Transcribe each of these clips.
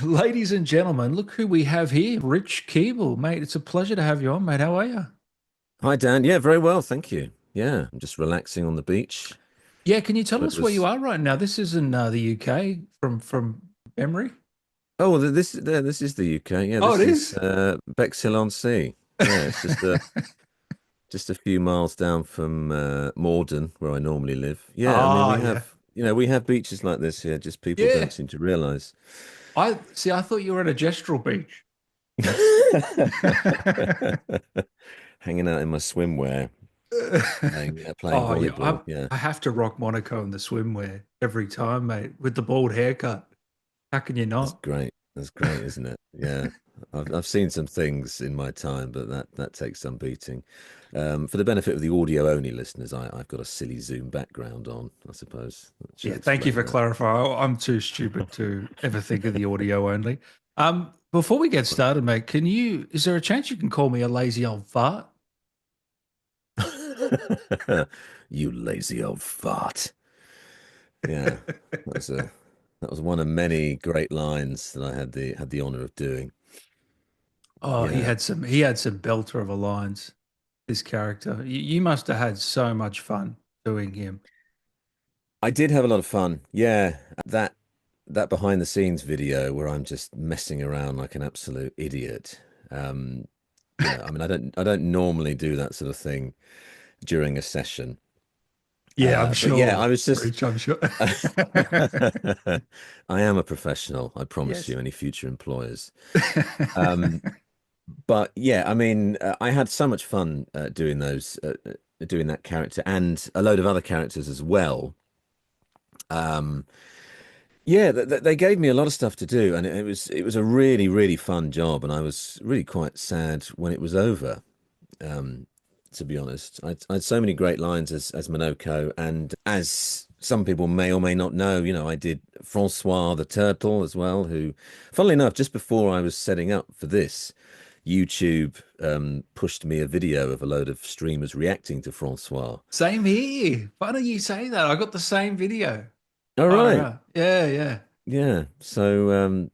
Ladies and gentlemen, look who we have here, Rich Keeble, mate. It's a pleasure to have you on, mate. How are you? Hi, Dan. Yeah, very well, thank you. Yeah, I'm just relaxing on the beach. Yeah, can you tell It us where you was. are right now? This is in the UK from memory. Oh, well, this is the UK. Yeah, Oh, it this is is. Bexhill-on-Sea. Yeah, it's just a few miles down from Morden, where I normally live. Yeah, I mean Ah, we yeah, have we have beaches like this here. Just people yeah. don't seem to realise. I see. I thought you were at a gestural beach. Hanging out in my swimwear, playing Oh yeah, volleyball. Yeah, I have to rock Monaco in the swimwear every time, mate. With the bald haircut, how can you that's not? great. That's great, isn't it? Yeah. I've seen some things in my time, but that takes some beating. For the benefit of the audio only listeners, I've got a silly Zoom background on, I suppose. That should Yeah, thank you explain for that. clarifying. I'm too stupid to ever think of the audio only. Before we get started, mate, is there a chance you can call me a lazy old fart? You lazy old fart. Yeah. That was a that was one of many great lines that I had the honor of doing. Oh, Yeah. he had some belter of a lines, this character. You must have had so much fun doing him. I did have a lot of fun. Yeah. That behind the scenes video where I'm just messing around like an absolute idiot. Um, I mean, I don't normally do that sort of thing during a session. Yeah, I'm But yeah, sure, I was just Rich, I'm sure. I am a professional, I promise Yes. you, any future employers. Um, but yeah, I mean, I had so much fun doing that character and a load of other characters as well. Um, yeah, they gave me a lot of stuff to do, and it was a really, really fun job, and I was really quite sad when it was over. Um, to be honest, I had so many great lines as Monoco, and as some people may or may not know, I did Francois the Turtle as well, who, funnily enough, just before I was setting up for this, YouTube pushed me a video of a load of streamers reacting to Francois. Same here. Funny you say that. I got the same video. All Far right, out. Yeah, yeah. yeah. So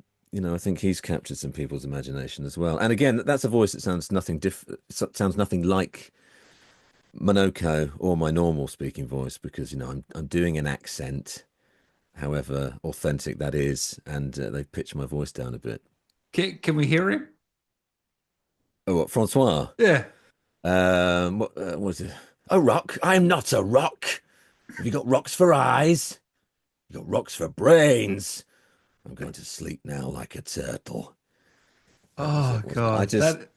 I think he's captured some people's imagination as well. And again, that's a voice that sounds nothing sounds nothing like Monoco or my normal speaking voice because I'm doing an accent, however authentic that is, and they've pitched my voice down a bit. Can we hear him? Oh, what, Francois? Yeah. What is it? A rock? I'm not a rock. Have you got rocks for eyes? You got rocks for brains. I'm going to sleep now like a turtle. That was Oh it, wasn't it? I God, just, that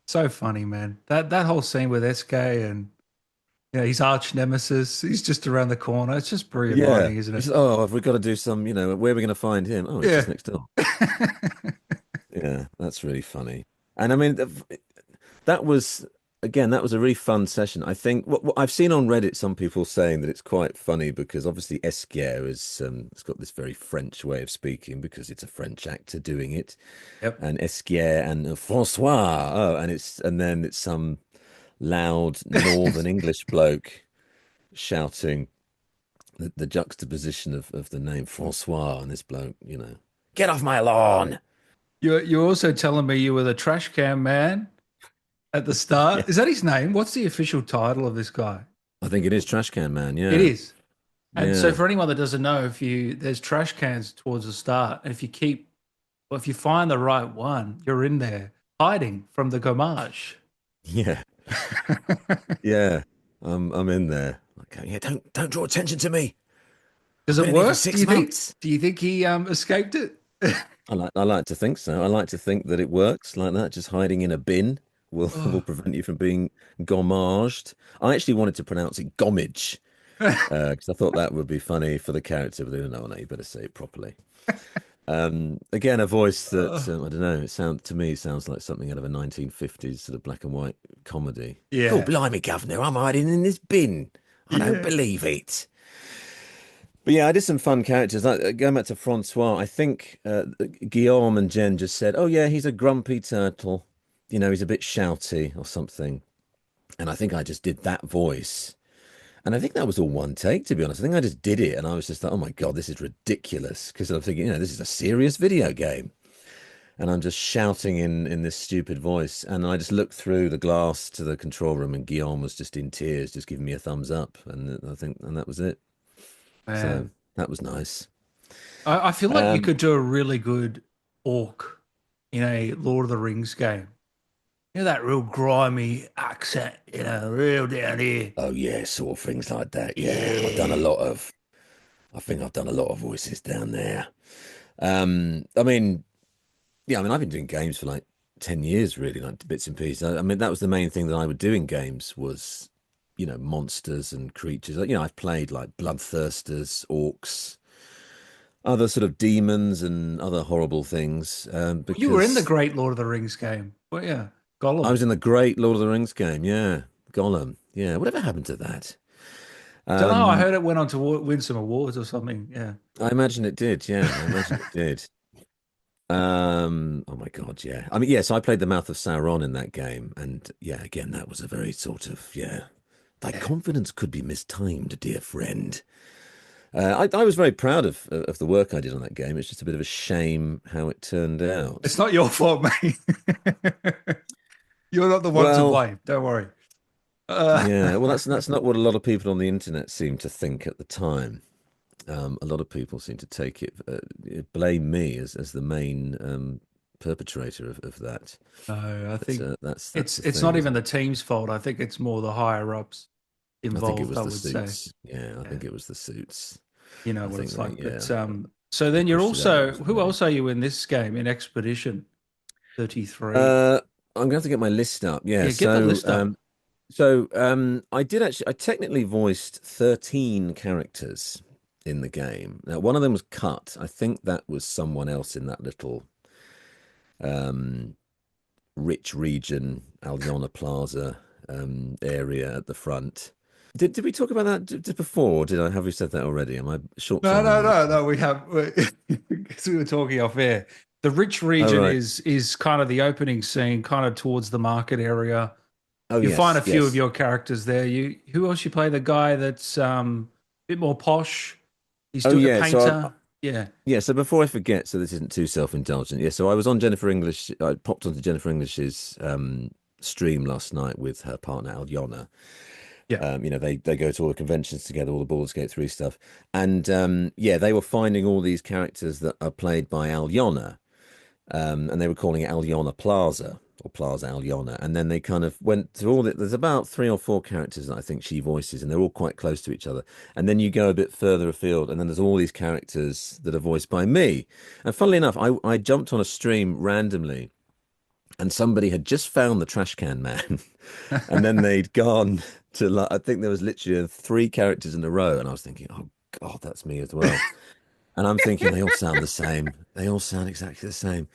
so funny, man. That whole scene with SK and his arch nemesis, he's just around the corner. It's just brilliant yeah. writing, isn't He it? said, "Oh, have we got to do some? Where are we going to find him? Oh, he's just Yeah. next door." Yeah, that's really funny. And I mean, that was that was a really fun session. I think what I've seen on Reddit, some people saying that it's quite funny because obviously Esquire is it's got this very French way of speaking because it's a French actor doing it, Yep. and Esquire and Francois, and then it's some loud Northern English bloke shouting the juxtaposition of the name Francois and this bloke, get off my lawn. You're also telling me you were the trash can man at the start. Yeah, Is that his name? What's the official title of this guy? I think it is Trash Can Man. It Yeah, is. And so yeah. for anyone that doesn't know, if you there's trash cans towards the start, and if you find the right one, you're in there hiding from the gomage. Yeah, yeah. I'm in there. Okay, yeah. Don't draw attention to me. Does I've it been in here for work? Do you six think? months. Do you think he escaped it? I like to think so. I like to think that it works like that. Just hiding in a bin will will Oh. prevent you from being gommaged. I actually wanted to pronounce it gommage because I thought that would be funny for the character, but they don't know. No, you better say it properly. Again, a voice that I don't know. It sounds like something out of a 1950s sort of black and white comedy. Oh, Yeah, blimey, governor, I'm hiding in this bin. I don't yeah. believe it. But yeah, I did some fun characters. Going back to Francois, I think Guillaume and Jen just said, "Oh yeah, he's a grumpy turtle. He's a bit shouty or something." And I think I just did that voice, And I think that was all one take, to be honest. I think I just did it and I was just like, oh my God, this is ridiculous. Because I'm thinking, this is a serious video game. And I'm just shouting in this stupid voice. And I just looked through the glass to the control room and Guillaume was just in tears, just giving me a thumbs up. And I think, and that was it. So Man, that was nice. I feel like you Um, could do a really good orc in a Lord of the Rings game. You know that real grimy accent, real down here. oh yeah, sort of things like that. Yeah, Yeah. I think I've done a lot of voices down there. I mean, yeah, I mean, I've been doing games for like 10 years, really, like bits and pieces. I mean, that was the main thing that I would do in games was, monsters and creatures. I've played like bloodthirsters, orcs, other sort of demons and other horrible things, You were in the because Great Lord of the Rings game, weren't you? I Gollum. was in the great Lord of the Rings game. Yeah, Gollum. Yeah, whatever happened to that? Don't know. I Um, heard it went on to win some awards or something. Yeah. I imagine it did. Yeah, I imagine it did. Oh my God, yeah. I mean, yes, I played the Mouth of Sauron in that game, and yeah, again, that was a very sort of, yeah. Thy confidence could be mistimed, dear friend. I was very proud of the work I did on that game. It's just a bit of a shame how it turned It's out. not your fault, mate. You're not the one to Well, blame. Don't worry. Uh, yeah, well, that's not what a lot of people on the internet seemed to think at the time. A lot of people seem to take it, blame me as the main perpetrator of that. no, I But think that's it's the it's thing, not even isn't the it? team's fault. I think it's more the higher ups I think it involved, was I the would say. suits. Yeah, I Yeah. think it was the suits. You know I what think it's they, like. yeah, But so they then you're pushed it out, also, wasn't who they? else are you in this game in Expedition 33? Uh, I'm going to have to get my list up. Yeah, Yeah, get the list up. I technically voiced 13 characters in the game. Now, one of them was cut. I think that was someone else in that little um rich region, Aljona Plaza area at the front. Did we talk about that before? Did I have we said that already? Am I short No, term no, memory? no, no. We have because we were talking off air. The rich Oh region right. is kind of the opening scene, kind of towards the market area. Oh You find yes, a few of yes. your characters there. You who else you play? The guy that's a bit more posh. He's Oh doing a yeah. painter. Yeah. Yeah, so before I forget, so this isn't too self-indulgent. Yeah, so I was on Jennifer English. I popped onto Jennifer English's stream last night with her partner Aljona. Yeah. They go to all the conventions together, all the Baldur's Gate 3 stuff, and yeah, they were finding all these characters that are played by Aljona, and they were calling it Aljona Plaza or Plaza Aljona. And then they kind of went through all the, there's about three or four characters that I think she voices, and they're all quite close to each other. And then you go a bit further afield, and then there's all these characters that are voiced by me. And funnily enough, I jumped on a stream randomly, and somebody had just found the trash can man, and then they'd gone to like, I think there was literally three characters in a row, and I was thinking, oh God, that's me as well. And I'm thinking they all sound the same. They all sound exactly the same.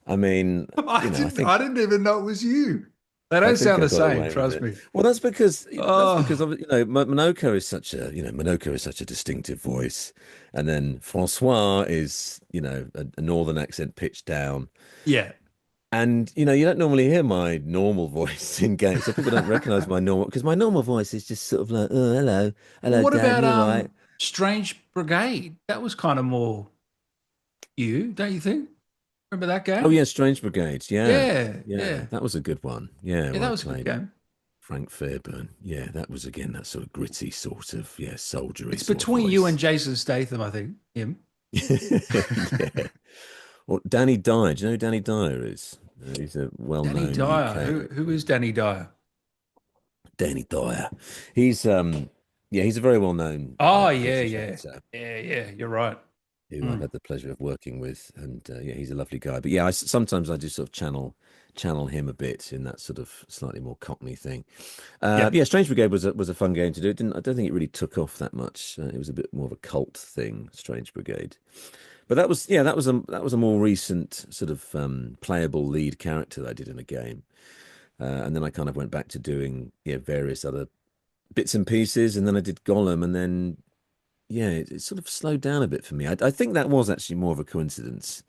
I mean, I I didn't think I didn't even know it was you. They I don't think sound I the got same, away with trust it. me. Well, that's because Oh, of Monaco is such a Monaco is such a distinctive voice, and then Francois is a northern accent pitched down, yeah. and you don't normally hear my normal voice in games, so people don't recognize my normal because my normal voice is just sort of like, oh hello, Well, hello what Dad, about you're right. Strange Brigade? That was kind of more you, don't you think? Remember that Oh game? yeah, Strange Brigades, yeah, Yeah, yeah, yeah. that was a good one. Yeah, Yeah, where that I was a good played game. Frank Fairburn. Yeah, that was again that sort of gritty sort of soldiery It's sort of between you and voice. Jason Statham, I think. Him. Yeah. Well, Danny Dyer. Do you know who Danny Dyer is? He's a Danny well-known Dyer. UK Who is Danny Dyer? Danny Dyer. He's yeah, he's a very well-known Oh yeah, British yeah. actor Yeah, yeah, you're right. who I've Mm. had the pleasure of working with, and yeah, he's a lovely guy. But yeah, sometimes I do sort of channel him a bit in that sort of slightly more Cockney thing. Yeah. Yeah, Strange Brigade was a fun game to do. I don't think it really took off that much. It was a bit more of a cult thing, Strange Brigade. But that was yeah, that was a more recent sort of playable lead character that I did in a game, and then I kind of went back to doing various other bits and pieces, and then I did Golem, and then yeah, it sort of slowed down a bit for me. I think that was actually more of a coincidence.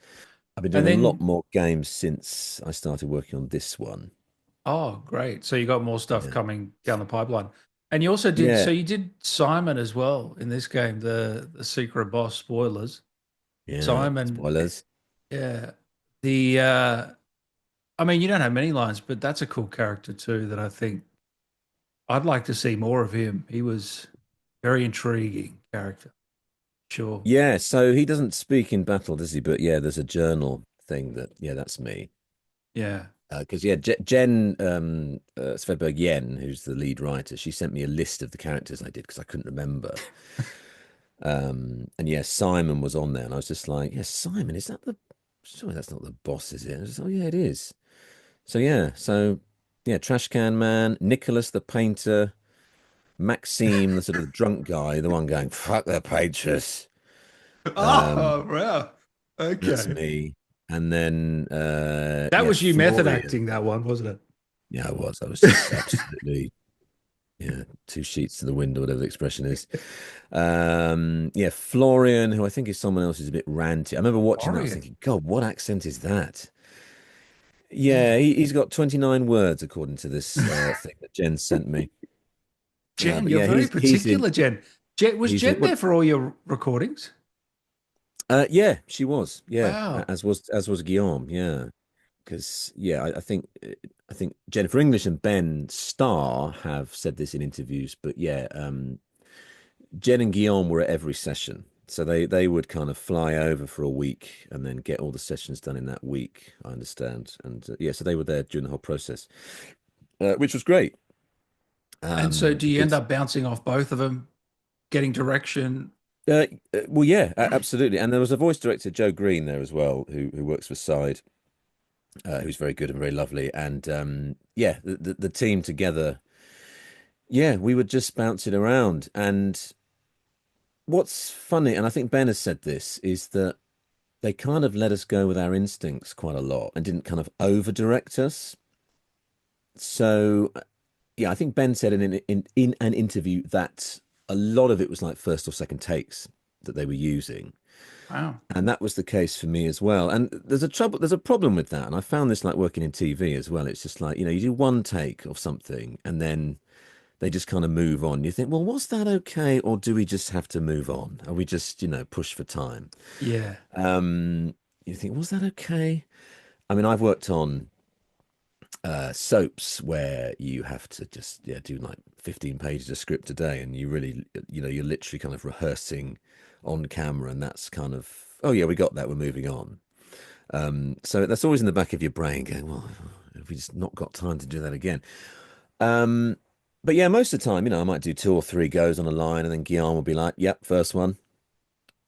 I've been And doing a lot then, more games since I started working on this one. oh, great. So you got more stuff Yeah. coming down the pipeline. And you also did, Yeah, so you did Simon as well in this game, the secret boss spoilers. yeah. Simon, Spoilers. yeah. The I mean, you don't have many lines, but that's a cool character too that I think I'd like to see more of him. He was very intriguing character. Sure. Yeah, so he doesn't speak in battle, does he? But yeah, there's a journal thing that, yeah, that's me. Yeah. Because yeah, Jen Svedberg Yen, who's the lead writer, she sent me a list of the characters I did because I couldn't remember. And yeah, Simon was on there, and I was just like, yeah, Simon, is that the? Sorry, that's not the boss, is it? I was just, oh yeah, it is. So yeah, Trash Can Man, Nicholas the painter, Maxime, the sort of drunk guy, the one going, fuck the painters. Um, Oh, wow. that's Okay. me. And then That yeah, was you method Florian. acting, that one, wasn't it? Yeah, I was. I was just absolutely, yeah, two sheets to the wind or whatever the expression is. Yeah, Florian, who I think is someone else who's a bit ranty. I remember watching that, I was Orion. thinking, God, what accent is that? Yeah, Man. he's got 29 words according to this thing that Jen sent me. Jen, But you're yeah, very he's in particular, Jen. Was he's in Jen what there for all your recordings? yeah, she was. Yeah, Wow. as was Guillaume, yeah. Because yeah, I think Jennifer English and Ben Starr have said this in interviews, but yeah, Jen and Guillaume were at every session. So they would kind of fly over for a week and then get all the sessions done in that week, I understand. And yeah, so they were there during the whole process, which was great. And so do you end Because up bouncing off both of them, getting direction? well, yeah, absolutely. And there was a voice director, Joe Green, there as well, who works for Side, who's very good and very lovely. And yeah, the team together, yeah, we would just bounce it around. And what's funny, and I think Ben has said this, is that they kind of let us go with our instincts quite a lot and didn't kind of over direct us. So yeah, I think Ben said in an interview that a lot of it was like first or second takes that they were using. Wow. And that was the case for me as well. And there's a problem with that. And I found this like working in TV as well. It's just like, you do one take of something and then they just kind of move on. You think, well, was that okay? Or do we just have to move on? Are we just, push for time? Yeah. Um, you think, was that okay? I mean, I've worked on soaps where you have to just do like 15 pages of script a day, and you really, you're literally kind of rehearsing on camera, and that's kind of, oh yeah, we got that, we're moving on. So that's always in the back of your brain going, well, have we just not got time to do that again? Um, but yeah, most of the time, I might do two or three goes on a line, and then Guillaume will be like, yep, first one.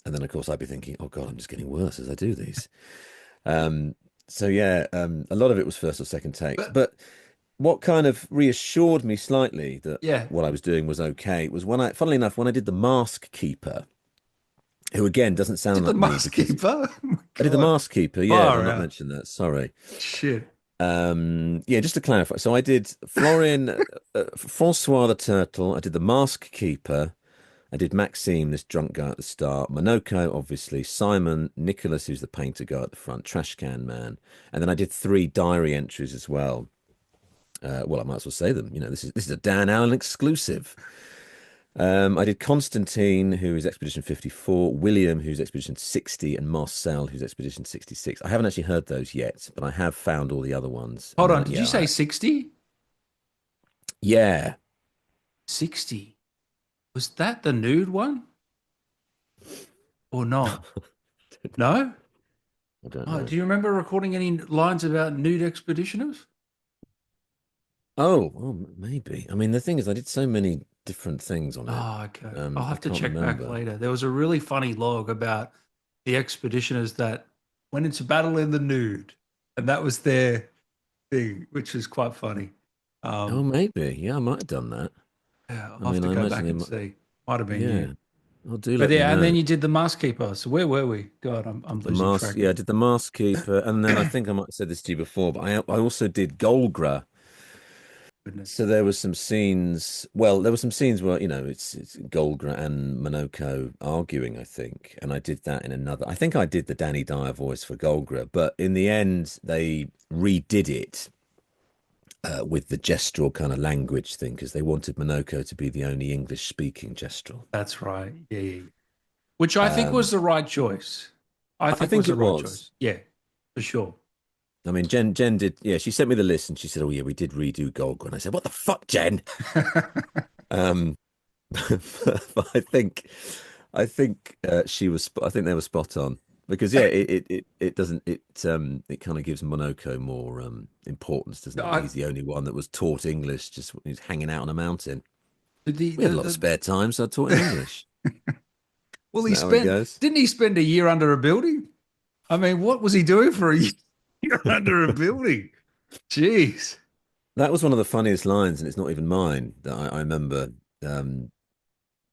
And then, of course, I'd be thinking, oh God, I'm just getting worse as I do these. Um, so yeah, a lot of it was first or second takes. But But what kind of reassured me slightly that yeah. what I was doing was okay was funnily enough, when I did the Mask Keeper, who again doesn't sound Did the like me mask because keeper? Oh my I did the God. Mask Keeper. Yeah, did I Far not out. mention that? Sorry. Shit. Yeah, just to clarify. So I did Florian, Francois the Turtle. I did the Mask Keeper. I did Maxime, this drunk guy at the start. Monoco, obviously. Simon, Nicholas, who's the painter guy at the front. Trash Can Man. And then I did three diary entries as well. Well, I might as well say them. This is a Dan Allen exclusive. I did Constantine, who is Expedition 54, William, who's Expedition 60, and Marcel, who's Expedition 66. I haven't actually heard those yet, but I have found all the other ones. And Hold then, on. Did you yeah, say 60? yeah. 60. Was that the nude one or not? No? I don't Oh, know. do you remember recording any lines about nude expeditioners? Oh, well, maybe. I mean, the thing is, I did so many different things on it. Oh, okay. I'll I have to can't check back remember. later. There was a really funny log about the expeditioners that went into battle in the nude, and that was their thing, which is quite funny. Oh, Um, maybe. Yeah, I might have done that. yeah, I I'll have mean, to I go imagine back they and might. see. Might have been you. Yeah. Oh, do But let me yeah, and know. then you did the Mask Keeper. So where were we? God, I'm The losing mask, track yeah, of. I did the Mask Keeper, and then I think I might have said this to you before, but I also did Golgra. Goodness. So there was some scenes. Well, there were some scenes where it's Golgra and Monaco arguing, I think, and I did that in another. I think I did the Danny Dyer voice for Golgra, but in the end they redid it, with the gestural kind of language thing because they wanted Monaco to be the only English speaking gestural. That's right. Yeah, yeah, yeah. Which I think was Um, the right choice. I I think was think the it right was. choice. Yeah, for sure. I mean, Jen did. Yeah, she sent me the list and she said, "Oh yeah, we did redo Golgo." And I said, "What the fuck, Jen?" Um, but I think she was. I think they were spot on because yeah, it doesn't it kind of gives Monaco more importance, doesn't it? That I, he's the only one that was taught English just when he's hanging out on a mountain. the, We had the, a lot of the, spare time, so I taught him English. well, Isn't that how it goes? didn't he spend a year under a building? I mean, what was he doing for a year under a building? Jeez. That was one of the funniest lines, and it's not even mine that I remember. Um,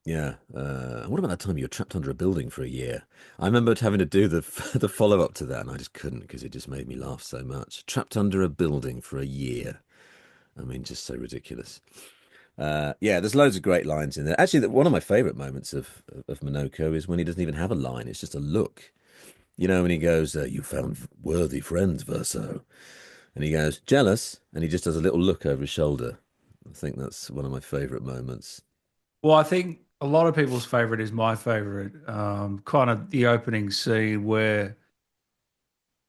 Yeah. What about that time you were trapped under a building for a year? I remember having to do the the follow up to that, and I just couldn't because it just made me laugh so much. Trapped under a building for a year. I mean, just so ridiculous. Yeah, there's loads of great lines in there. Actually, one of my favorite moments of Monaco is when he doesn't even have a line. It's just a look. You know, when he goes, "You found worthy friends, Verso," and he goes, "Jealous," and he just does a little look over his shoulder. I think that's one of my favorite moments. Well, I think a lot of people's favorite is my favorite. Kind of the opening scene where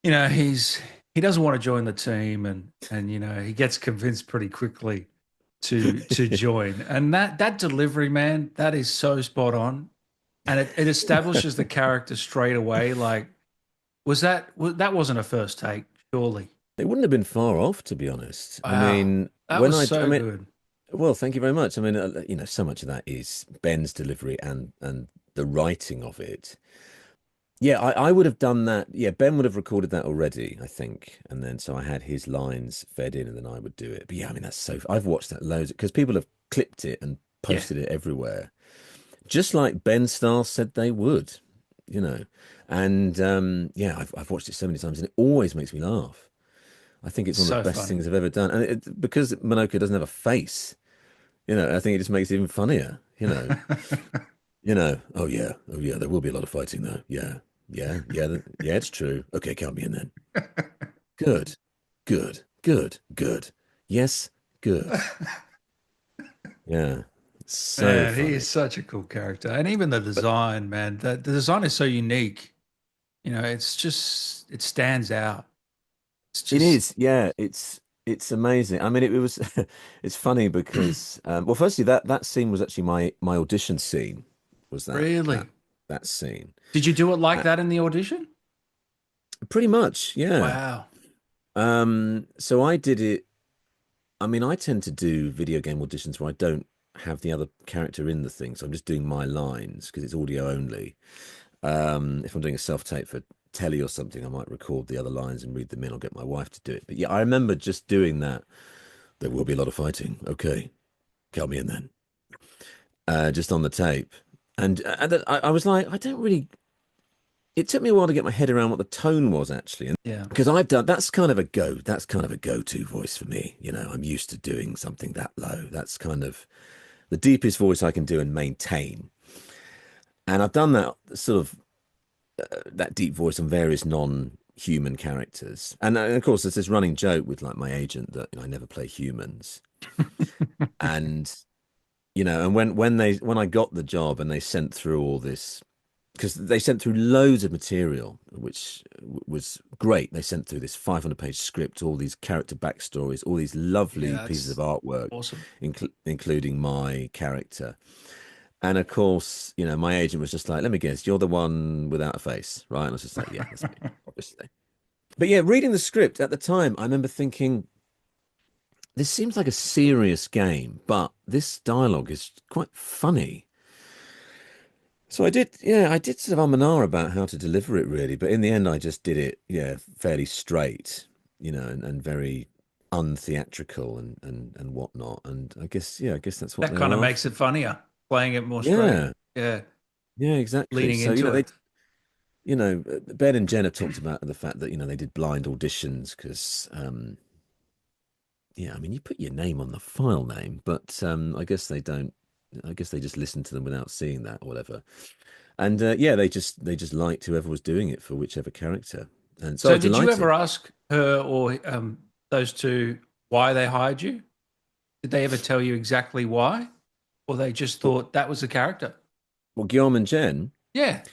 he doesn't want to join the team, and he gets convinced pretty quickly to join. And that delivery, man, that is so spot on, and it establishes the character straight away. Like, that wasn't a first take, surely? It wouldn't have been far off, to be honest. I Wow, mean, that was so good. well, thank you very much. I mean, so much of that is Ben's delivery and the writing of it. Yeah, I would have done that. Yeah, Ben would have recorded that already, I think, and then so I had his lines fed in, and then I would do it. But yeah, I mean, that's so. I've watched that loads because people have clipped it and Yeah, posted it everywhere, just like Ben Starr said they would, you know. And yeah, I've watched it so many times, and it always makes me laugh. I think it's one of so the best funny. things I've ever done. And because Monaco doesn't have a face, I think it just makes it even funnier, oh yeah, there will be a lot of fighting though. Yeah, yeah, it's true. Okay, count me in then. Good, good, good, good. Yes, good. Yeah, so Man, he funny. is such a cool character. And even the But design, man, the design is so unique. It stands out. It's it just is, yeah, it's amazing. I mean, it was it's funny because well, firstly, that scene was actually my audition scene. Was really. that scene? Did you do it like Uh, that in the audition? Pretty much, yeah. Wow. So I did it. I mean, I tend to do video game auditions where I don't have the other character in the thing, so I'm just doing my lines because it's audio only. If I'm doing a self-tape for telly or something, I might record the other lines and read them in. I'll get my wife to do it. But yeah, I remember just doing that. There will be a lot of fighting. Okay, count me in then. Just on the tape, and I was like, I don't really. It took me a while to get my head around what the tone was actually, and Yeah. because I've done that's kind of a go. That's kind of a go-to voice for me. I'm used to doing something that low. That's kind of the deepest voice I can do and maintain. And I've done that sort of that deep voice on various non-human characters. And of course, there's this running joke with like my agent that I never play humans. And and when I got the job and they sent through all this because they sent through loads of material, which was great. They sent through this 500-page script, all these character backstories, all these Yeah, lovely pieces of that's artwork, awesome. including my character. And of course, my agent was just like, "Let me guess, you're the one without a face, right?" And I was just like, "Yeah, that's me, obviously." But yeah, reading the script at the time, I remember thinking, "This seems like a serious game, but this dialogue is quite funny." So I did sort of um and ah about how to deliver it really, but in the end, I just did it, yeah, fairly straight, and very untheatrical and whatnot. And I guess that's what That they kind were of makes after. it funnier, playing it more straight. Yeah, Yeah, yeah, exactly. leaning So into it. Ben and Jen have talked about the fact that they did blind auditions because yeah, I mean, you put your name on the file name, but I guess they don't. I guess they just listen to them without seeing that or whatever. And yeah, they just liked whoever was doing it for whichever character. And so I So, was did you ever delighted. ask her or those two? why they hired you? Did they ever tell you exactly why? Or they just Well, thought that was the character? well, Guillaume and Jen. Yeah.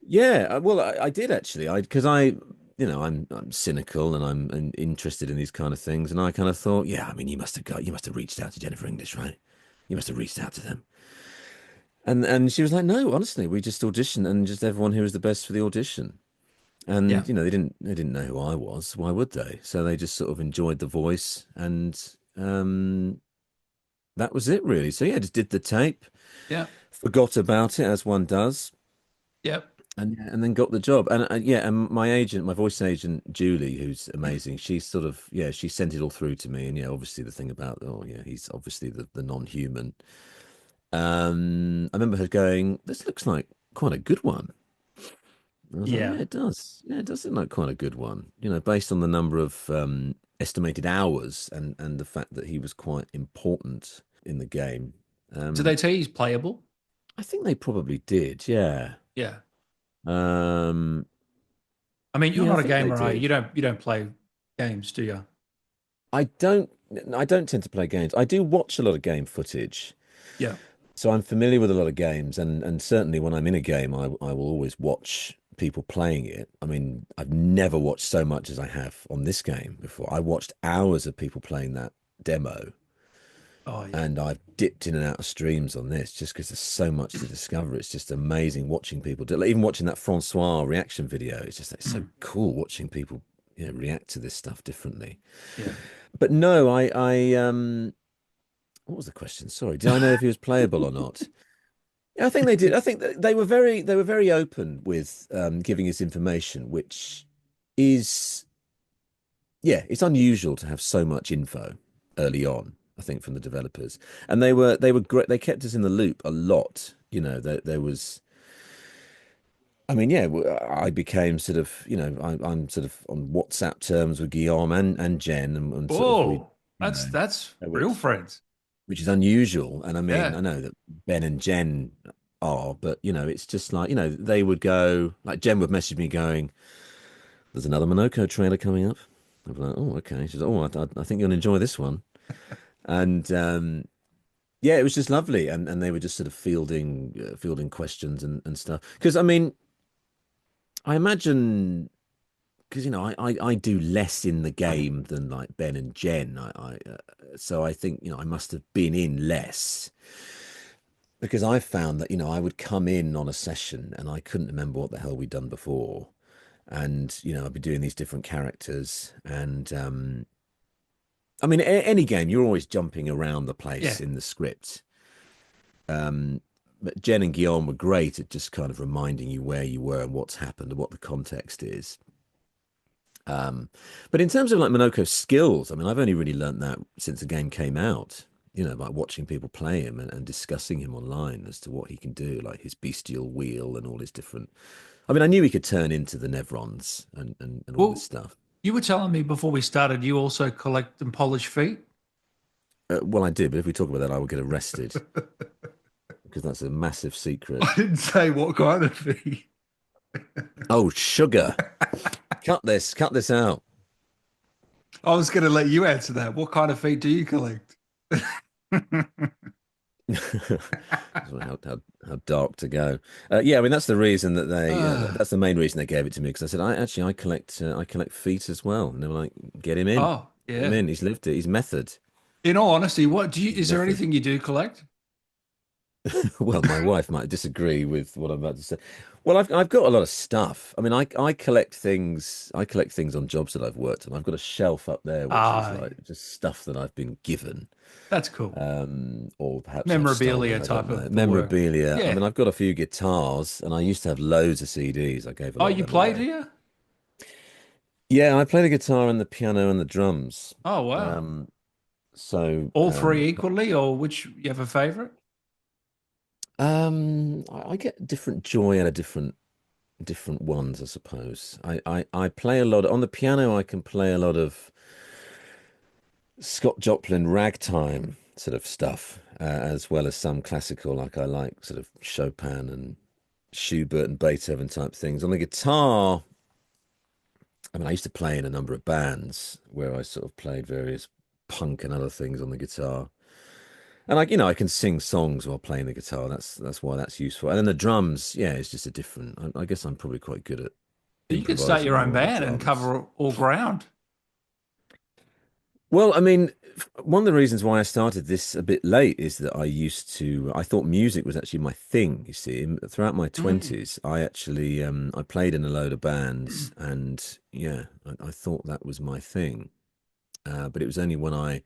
Yeah, well, I did actually. Because I'm cynical and I'm interested in these kind of things, and I kind of thought, yeah, I mean, you must have reached out to Jennifer English, right? You must have reached out to them. And she was like, no, honestly, we just auditioned and just everyone who was the best for the audition. Yeah. And they didn't know who I was. Why would they? So they just sort of enjoyed the voice, and that was it really. So yeah, just did the tape, Yeah. forgot about it as one does, Yep. and then got the job. And yeah, and my agent, my voice agent Julie, who's amazing, she sort of yeah, she sent it all through to me. And yeah, obviously the thing about oh yeah, he's obviously the non-human. I remember her going, "This looks like quite a good one." I was like, Yeah. "Yeah, it does. Yeah, it does look like quite a good one. You know, based on the number of estimated hours and the fact that he was quite important in the game." Did Um, they tell you he's playable? I think they probably did. Yeah. Yeah. Um, I mean, you're yeah, I not a think they gamer, are you? did. You don't play games, do you? I don't. I don't tend to play games. I do watch a lot of game footage. Yeah. So I'm familiar with a lot of games, and certainly when I'm in a game, I will always watch people playing it. I mean, I've never watched so much as I have on this game before. I watched hours of people playing that demo, Oh yeah. and I've dipped in and out of streams on this just because there's so much to discover. It's just amazing watching people do. Like, even watching that Francois reaction video, it's so Mm. cool watching people, react to this stuff differently. Yeah. But no, what was the question? Sorry, did I know if he was playable or not? Yeah, I think they did. I think that they were very open with giving us information, which is yeah, it's unusual to have so much info early on. I think from the developers, and they were great. They kept us in the loop a lot. You know, there was. I mean, yeah, I became sort of, I'm sort of on WhatsApp terms with Guillaume and Jen, and sort of we, Whoa. you That's know, that's real which friends. which is unusual. And I mean, Yeah. I know that Ben and Jen are, but it's just like, they would go, like Jen would message me going, "There's another Monaco trailer coming up." I'd be like, "Oh, okay." She's like, "Oh, I think you'll enjoy this one." And yeah, it was just lovely, and they were just sort of fielding questions and stuff. Because I mean, I imagine because I do less in the game than like Ben and Jen. So I think I must have been in less. Because I found that, I would come in on a session and I couldn't remember what the hell we'd done before. And, I'd be doing these different characters. And I mean, any game, you're always jumping around the place Yeah. in the script. Um, but Jen and Guillaume were great at just kind of reminding you where you were and what's happened and what the context is. Um, but in terms of like Monoco's skills, I mean, I've only really learnt that since the game came out, by watching people play him and discussing him online as to what he can do, like his bestial wheel and all his different. I mean, I knew he could turn into the Nevrons and all this Well, stuff. you were telling me before we started you also collect and polish feet. Well, I did, but if we talk about that, I will get arrested because that's a massive secret. I didn't say what kind of feet. Oh, sugar. Cut this out. I was going to let you answer that. What kind of feet do you collect? How dark to go. Yeah, I mean that's the reason that that's the main reason they gave it to me because I said I collect feet as well, and they were like, Oh, get him yeah. in. He's lived it. He's method. In all honesty, what do you, He's is there method. anything you do collect? Well, my wife might disagree with what I'm about to say. Well, I've got a lot of stuff. I mean, I collect things. I collect things on jobs that I've worked on. I've got a shelf up there which is Ah, like just stuff that I've been given. that's cool. Or perhaps I've Memorabilia stolen. I don't type know. of the work. Memorabilia. I mean, Yeah. I've got a few guitars, and I used to have loads of CDs. I gave a Oh, lot of you them play, do away. you? Yeah, I play the guitar and the piano and the drums. Oh, wow. Um, so All three equally, or which you have a favorite? I get different joy out of different ones, I suppose. I play a lot on the piano. I can play a lot of Scott Joplin ragtime sort of stuff, as well as some classical, like I like sort of Chopin and Schubert and Beethoven type things. On the guitar, I mean, I used to play in a number of bands where I sort of played various punk and other things on the guitar. And I can sing songs while playing the guitar. That's why that's useful. And then the drums, yeah, it's just a different. I guess I'm probably quite good at You could start improvising your own more on the band and drums. cover all ground. Well, I mean, one of the reasons why I started this a bit late is that I thought music was actually my thing, you see. Throughout my Mm. 20s, I actually, I played in a load of bands and yeah, I thought that was my thing. But it was only when I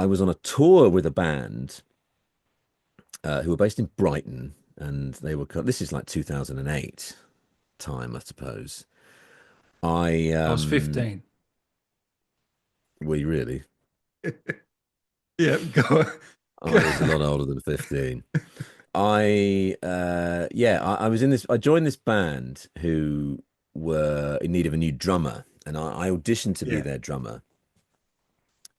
was on a tour with a band who were based in Brighton and this is like 2008 time, I suppose. I, I was 15. were you really? Yeah, go. I was a lot older than 15. I was in this I joined this band who were in need of a new drummer and I auditioned to be Yeah. their drummer.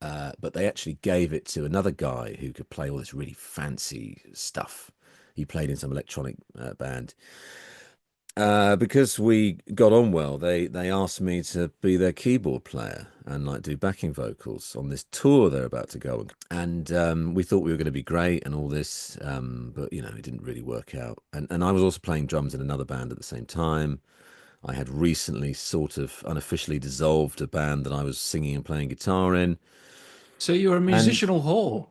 But they actually gave it to another guy who could play all this really fancy stuff. He played in some electronic band. Because we got on well, they asked me to be their keyboard player and like do backing vocals on this tour they're about to go on. And we thought we were going to be great and all this, but it didn't really work out. And I was also playing drums in another band at the same time. I had recently sort of unofficially dissolved a band that I was singing and playing guitar in. So you're a And musicianal whore,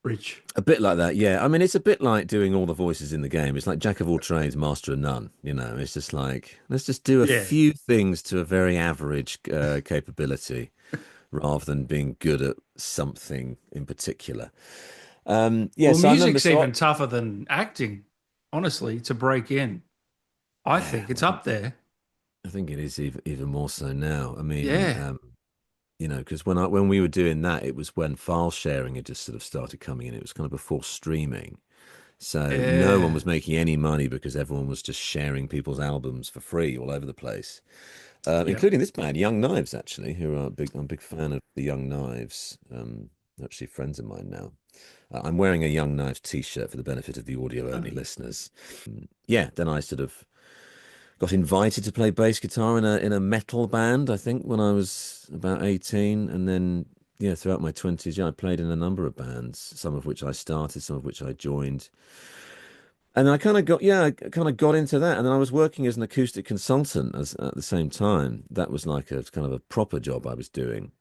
Rich. a bit like that, yeah. I mean, it's a bit like doing all the voices in the game. It's like jack of all trades, master of none. It's just like, let's just do a Yeah. few things to a very average capability rather than being good at something in particular. Yeah, Well, so I remember, music's even tougher than acting, honestly, to break in. I yeah, think it's up there. I think it is even more so now. I mean, Yeah. because when we were doing that, it was when file sharing had just sort of started coming in. It was kind of before streaming. So no one Yeah. was making any money because everyone was just sharing people's albums for free all over the place, Yeah. including this band, Young Knives, actually, who are big. I'm a big fan of the Young Knives. They're actually friends of mine now. I'm wearing a Young Knives t-shirt for the benefit of the audio-only Funny. listeners. Yeah, then I sort of got invited to play bass guitar in a metal band, I think, when I was about 18, and then yeah, throughout my 20s, yeah, I played in a number of bands, some of which I started, some of which I joined. And I kind of got into that. And then I was working as an acoustic consultant at the same time. That was like a kind of a proper job I was doing.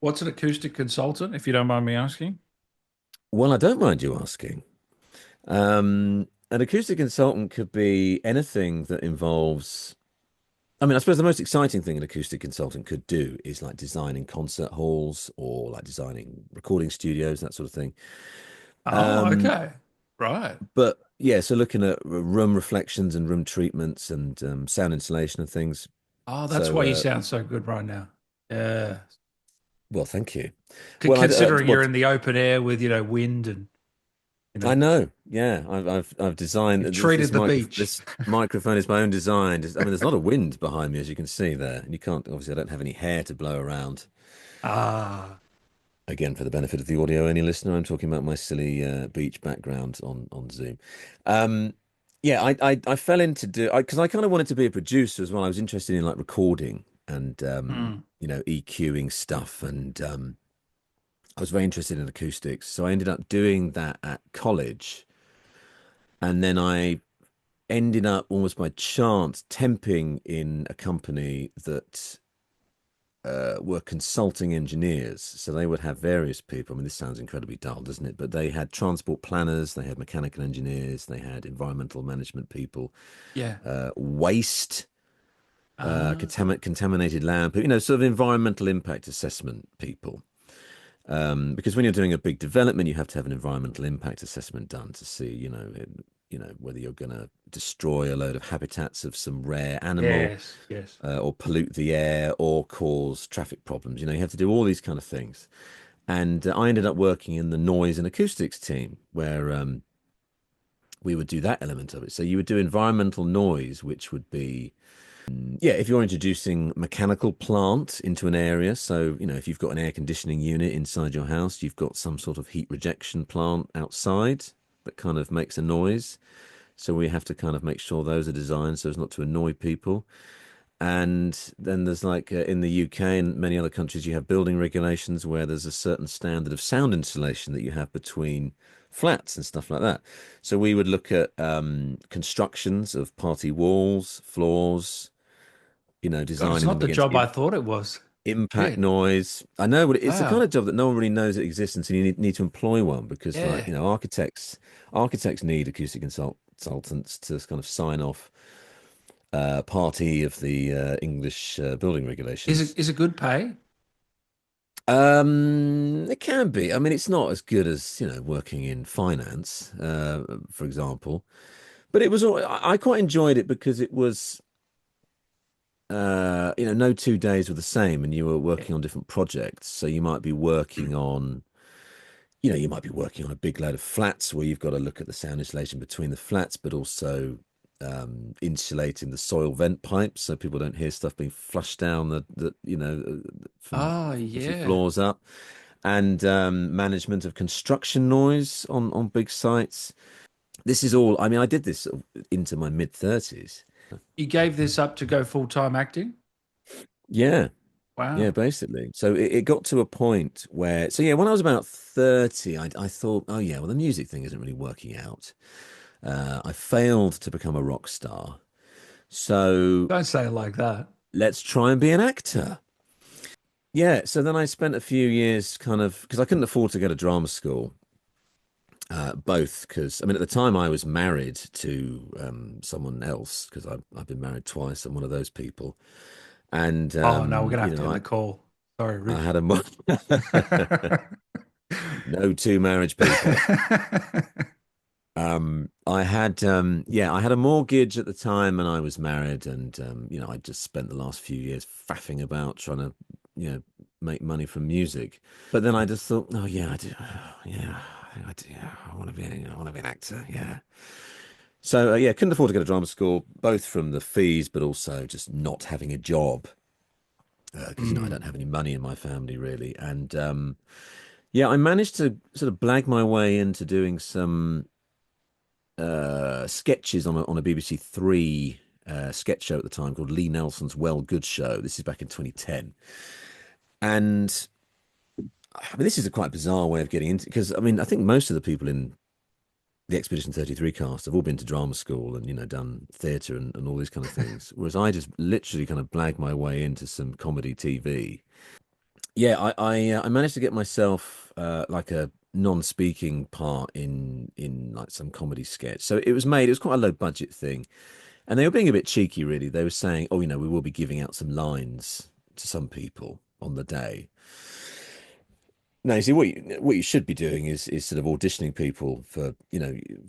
What's an acoustic consultant, if you don't mind me asking? Well, I don't mind you asking. An acoustic consultant could be anything that involves, I mean, I suppose the most exciting thing an acoustic consultant could do is like designing concert halls or like designing recording studios, that sort of thing. Oh, Um, okay. Right. but yeah, so looking at room reflections and room treatments and sound insulation and things. Oh, that's So, why you sound so good right now. Yeah. well, thank you. Well, Considering you're in the open air with, wind and, you I know, know. Yeah, I've designed you've treated the beach. this microphone is my own design. I mean, there's a lot of wind behind me, as you can see there, and you can't obviously. I don't have any hair to blow around. Ah, Again, for the benefit of the audio only listener, I'm talking about my silly beach background on Zoom. Um, yeah, I fell into because I kind of wanted to be a producer as well. I was interested in like recording and mm. EQing stuff and I was very interested in acoustics, so I ended up doing that at college, and then I ended up almost by chance temping in a company that were consulting engineers. So they would have various people. I mean, this sounds incredibly dull, doesn't it? But they had transport planners, they had mechanical engineers, they had environmental management people, Yeah. waste. Ah, Contaminated land, but sort of environmental impact assessment people. Because when you're doing a big development, you have to have an environmental impact assessment done to see, whether you're going to destroy a load of habitats of some rare animal, yes, yes. or pollute the air, or cause traffic problems. You have to do all these kind of things. And I ended up working in the noise and acoustics team, where we would do that element of it. So you would do environmental noise, which would be yeah, if you're introducing mechanical plant into an area, so if you've got an air conditioning unit inside your house, you've got some sort of heat rejection plant outside that kind of makes a noise. So we have to kind of make sure those are designed so as not to annoy people. And then there's like in the UK and many other countries, you have building regulations where there's a certain standard of sound insulation that you have between flats and stuff like that. So we would look at constructions of party walls, floors, God, it's designing not them the against job I thought it was. impact Shit. noise. I know, but it's the kind Wow. of job that no one really knows that exists until you need to employ one because, like, Yeah. architects need acoustic consultants to kind of sign off party of the English building regulations. Is it good pay? It can be. I mean, it's not as good as, working in finance, for example, but it was I quite enjoyed it because it was no 2 days were the same and you were Yeah. working on different projects. So you might be working on a big load of flats where you've got to look at the sound insulation between the flats, but also insulating the soil vent pipes so people don't hear stuff being flushed down from Oh, 40 yeah. floors up, and management of construction noise on big sites. This is all, I mean, I did this sort of into my mid 30s. You gave this up to go full-time acting? Yeah. Yeah, Wow. basically. So it got to a point where, so yeah, when I was about 30, I thought, oh yeah, well, the music thing isn't really working out. I failed to become a rock star. So Don't say it like that. let's try and be an actor. Yeah. So then I spent a few years kind of, because I couldn't afford to go to drama school, both because, I mean, at the time I was married to someone else because I've been married twice. I'm one of those people. And, Oh, no, we're gonna have to end the call. Sorry, I Rich. had no two marriage people. I had a mortgage at the time and I was married and I just spent the last few years faffing about trying to, make money from music. But then I just thought, oh yeah, I do. Yeah, I do. Yeah, I want to be an actor. Yeah. So yeah, couldn't afford to go to drama school, both from the fees, but also just not having a job because I Mm. don't have any money in my family really. And yeah, I managed to sort of blag my way into doing some sketches on a BBC Three sketch show at the time called Lee Nelson's Well Good Show. This is back in 2010, and I mean this is a quite bizarre way of getting into because I mean I think most of the people in the Expedition 33 cast have all been to drama school and done theatre and all these kind of things, whereas I just literally kind of blagged my way into some comedy TV. Yeah, I managed to get myself like a non-speaking part in like some comedy sketch. So it was quite a low budget thing. And they were being a bit cheeky, really. They were saying, "Oh, we will be giving out some lines to some people on the day." Now, you see, what you should be doing is sort of auditioning people for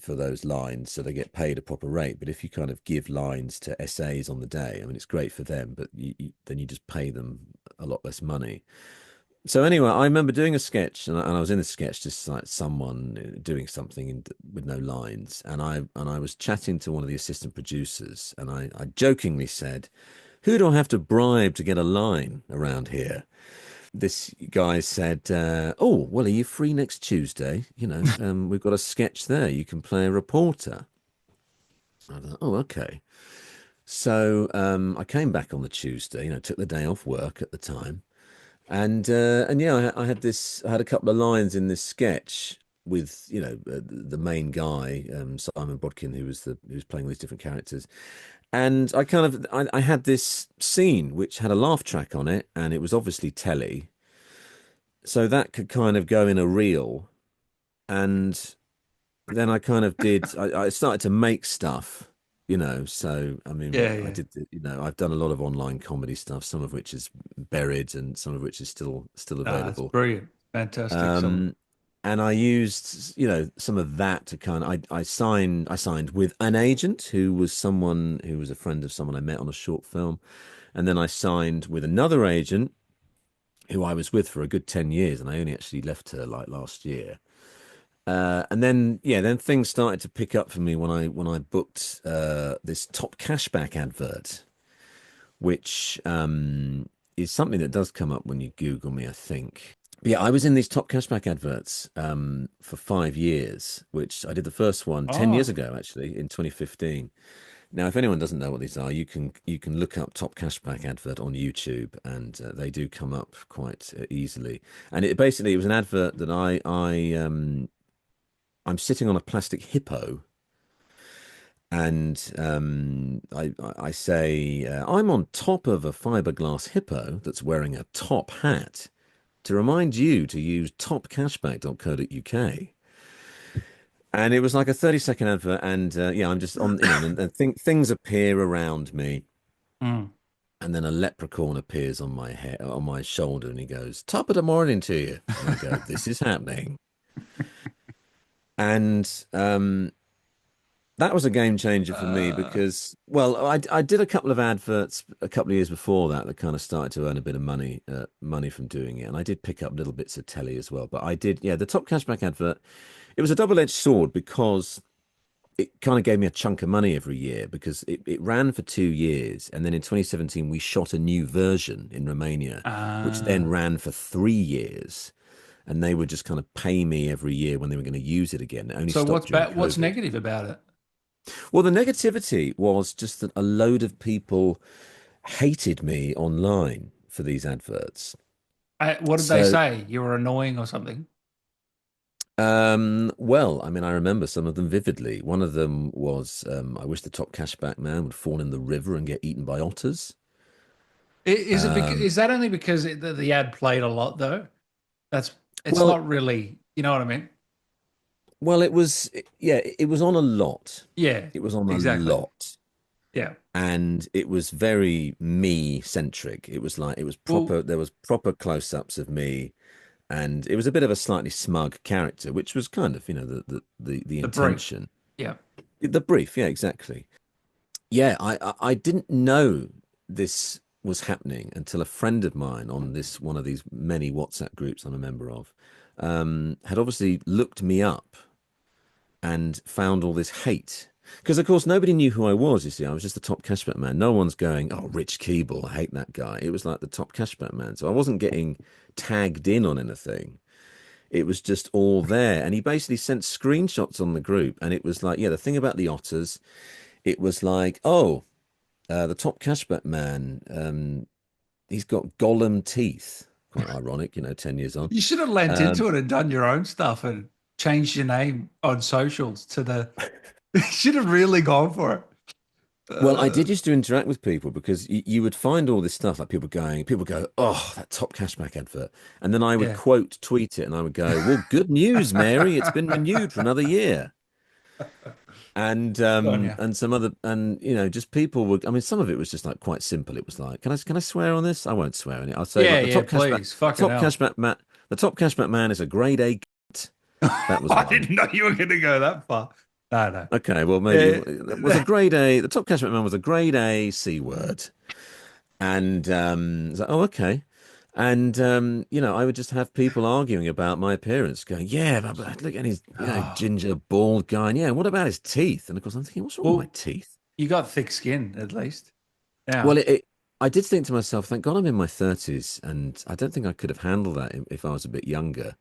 those lines, so they get paid a proper rate. But if you kind of give lines to SAs on the day, I mean, it's great for them, but then you just pay them a lot less money. So anyway, I remember doing a sketch, and I was in the sketch just like someone doing something with no lines, and I was chatting to one of the assistant producers, and I jokingly said, "Who do I have to bribe to get a line around here?" This guy said, "Oh, well, are you free next Tuesday? We've got a sketch there. You can play a reporter." I thought, "Oh, okay." So I came back on the Tuesday, took the day off work at the time. And yeah, I had a couple of lines in this sketch with the main guy, Simon Bodkin, who was playing all these different characters. And I had this scene which had a laugh track on it, and it was obviously telly, so that could kind of go in a reel. And then I started to make stuff. So I mean, Yeah, I yeah. did, I've done a lot of online comedy stuff, some of which is buried and some of which is still No, it's available. brilliant. Fantastic. Some Um, and I used, some of that to I signed with an agent who was someone who was a friend of someone I met on a short film. And then I signed with another agent who I was with for a good 10 years, and I only actually left her like last year. And then yeah, then things started to pick up for me when I booked this top cashback advert, which is something that does come up when you Google me, I think. But yeah, I was in these top cashback adverts for 5 years, which I did the first one 10 years oh, ago, actually, in 2015. Now, if anyone doesn't know what these are, you can look up Top Cashback advert on YouTube, and they do come up quite easily. And it was an advert that I'm sitting on a plastic hippo, and I say I'm on top of a fiberglass hippo that's wearing a top hat to remind you to use topcashback.co.uk. And it was like a 30-second advert, and yeah, I'm just on, and things appear around me, Mm. and then a leprechaun appears on my head, on my shoulder, and he goes, "Top of the morning to you," and I go, "This is happening," and that was a game changer for me Uh, because, well, I did a couple of adverts a couple of years before that that kind of started to earn a bit of money from doing it, and I did pick up little bits of telly as well. But I did, yeah, the Top Cashback advert. It was a double-edged sword because it kind of gave me a chunk of money every year because it ran for 2 years. And then in 2017, we shot a new version in Romania, which then uh, ran for 3 years. And they would just kind of pay me every year when they were going to use it again. It only so stopped during what's COVID. negative about it? Well, the negativity was just that a load of people hated me online for these adverts. What did they So, say? You were annoying or something? well, I mean, I remember some of them vividly. One of them was, I wish the top cashback man would fall in the river and get eaten by otters. Is it because Um, is that only because the ad played a lot though? That's it's well, not really, you know what I mean? well, yeah, it was on a lot. Yeah, It was on a exactly. lot. Yeah. And it was very me centric. It was like, it was Well, proper, there was proper close-ups of me. And it was a bit of a slightly smug character, which was kind of, the the brief. intention. Yeah. The brief, yeah, exactly. Yeah, I didn't know this was happening until a friend of mine on this one of these many WhatsApp groups I'm a member of had obviously looked me up and found all this hate. Because of course nobody knew who I was. You see, I was just the top cashback man. No one's going, "Oh, Rich Keeble, I hate that guy." It was like the top cashback man, so I wasn't getting tagged in on anything. It was just all there, and he basically sent screenshots on the group, and it was like, yeah, the thing about the otters, it was like, oh. The top cashback man, he's got Gollum teeth. Quite ironic, 10 years on. You should have lent Um, into it and done your own stuff and changed your name on socials to the. You should have really gone for it. well, I did used to interact with people because you would find all this stuff like people go, "Oh, that top cashback advert," and then I would Yeah. quote tweet it, and I would go, "Well, good news, Mary, it's been renewed for another year." And Good on you. some other, and just people would, I mean, some of it was just like quite simple. It was like, can I swear on this? I won't swear on it. I'll say Yeah, like yeah, please. the Fucking top hell. cashback man the top cashback man is a grade A git. That was I one. didn't know you were going to go that far. No, no. Okay, well, maybe it was a Uh, grade A. The top cashback man was a grade A C word. And it's like, oh, okay. And I would just have people arguing about my appearance, going, "Yeah, but look at his, oh, ginger, bald guy. And yeah, what about his teeth?" And of course, I'm thinking, what's wrong with my well, teeth? you got thick skin at least. Well, Now, I did think to myself, thank God I'm in my 30s, and I don't think I could have handled that if I was a bit younger.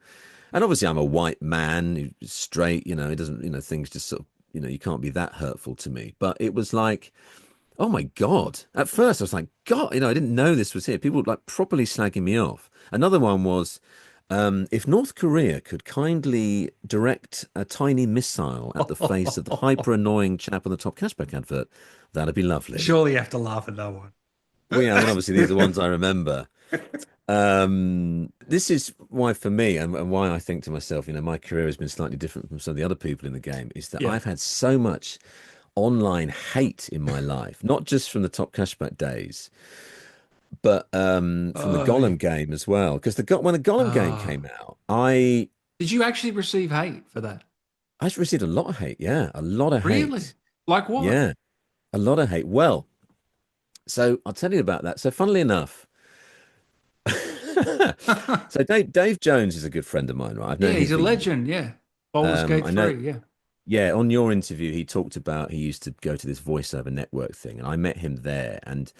And obviously, I'm a white man, who's straight, it doesn't, things just sort of, you can't be that hurtful to me. But it was like, oh my God. At first, I was like, God, I didn't know this was here. People were like properly slagging me off. Another one was, if North Korea could kindly direct a tiny missile at the face of the hyper annoying chap on the top cashback advert, that'd be lovely. surely you have to laugh at that one. Well, yeah, I mean, obviously, these are the ones I remember. This is why, for me, and why I think to myself, my career has been slightly different from some of the other people in the game, is that Yeah. I've had so much online hate in my life, not just from the top cashback days, but from the Oh, Golem game as well. Because when the Golem game oh. came out, Did you actually receive hate for that? I received a lot of hate. Yeah, a lot of Really? hate. Like what? Yeah, a lot of hate. Well, so I'll tell you about that. So, funnily enough, so Dave Jones is a good friend of mine, right? I've Yeah, known him he's a for years. legend. Yeah. Baldur's Gate I know. 3. Yeah. Yeah, on your interview, he talked about he used to go to this voiceover network thing, and I met him there, and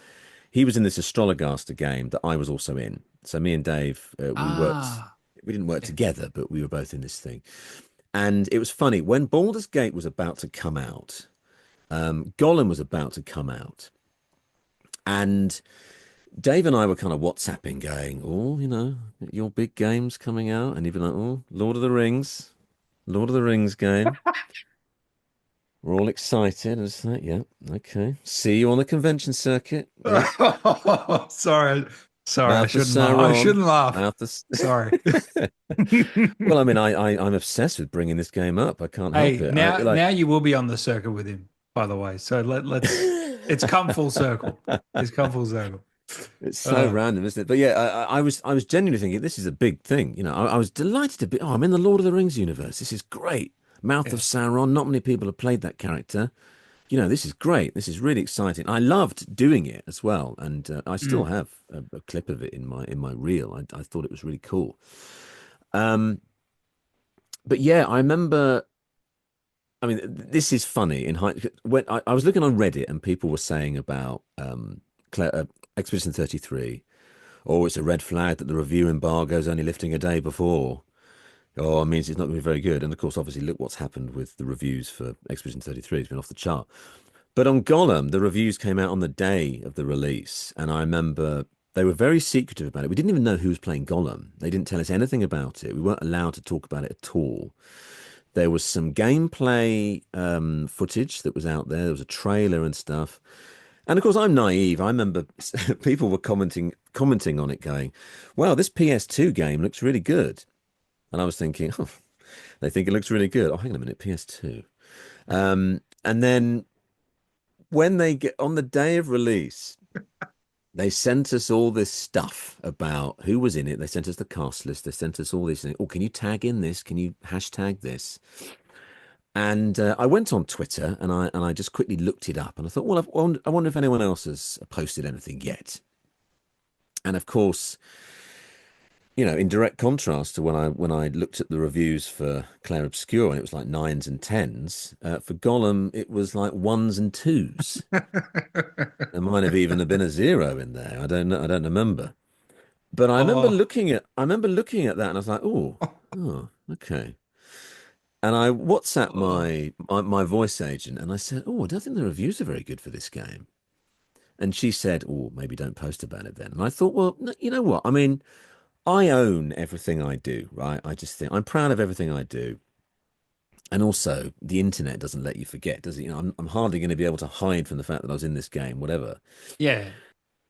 he was in this Astrologaster game that I was also in. So me and Dave, we worked. Ah, We didn't work yeah. together, but we were both in this thing. And it was funny when Baldur's Gate was about to come out. Gollum was about to come out, and Dave and I were kind of WhatsApping, going, "Oh, your big game's coming out," and he'd be like, "Oh, Lord of the Rings game." We're all excited. I was like, "Yeah, okay. See you on the convention circuit." Yeah, Sorry, sorry, I Mouth of shouldn't laugh. I Sauron, shouldn't laugh. mouth of. Sorry. Well, I mean, I'm obsessed with bringing this game up. I can't help Hey, it. I now like. now you will be on the circuit with him, by the way. So let's it's come full circle. It's come full circle. It's so Uh, random, isn't it? But yeah, I was genuinely thinking this is a big thing. I was delighted to be. Oh, I'm in the Lord of the Rings universe. This is great. Mouth of yeah. Sauron. Not many people have played that character. This is great. This is really exciting. I loved doing it as well, and I still Mm. have a clip of it in my reel. I thought it was really cool. Um, but yeah, I remember. I mean, this is funny. When I was looking on Reddit and people were saying about Expedition 33. Oh, it's a red flag that the review embargo is only lifting a day before. Oh, it means it's not going to be very good. And of course, obviously, look what's happened with the reviews for Expedition 33. It's been off the chart. But on Gollum, the reviews came out on the day of the release. And I remember they were very secretive about it. We didn't even know who was playing Gollum. They didn't tell us anything about it. We weren't allowed to talk about it at all. There was some gameplay footage that was out there. There was a trailer and stuff. And of course, I'm naive. I remember people were commenting on it, going, "Wow, this PS2 game looks really good." And I was thinking, "Oh, they think it looks really good. Oh, hang on a minute, PS2." And then when they get on the day of release, they sent us all this stuff about who was in it. They sent us the cast list. They sent us all these things. Oh, can you tag in this? Can you hashtag this? And I went on Twitter and I just quickly looked it up and I thought, well, I wonder if anyone else has posted anything yet. And of course, in direct contrast to when I looked at the reviews for Clair Obscur and it was like nines and tens, for Gollum it was like ones and twos. There might have even been a zero in there. I don't know. I don't remember. But Oh, I remember looking at that and I was like, oh, okay. And I WhatsApped oh. my voice agent and I said, "Oh, I don't think the reviews are very good for this game." And she said, "Oh, maybe don't post about it then." And I thought, well, you know what? I mean, I own everything I do, right? I just think I'm proud of everything I do. And also, the internet doesn't let you forget, does it? I'm hardly going to be able to hide from the fact that I was in this game, whatever. Yeah.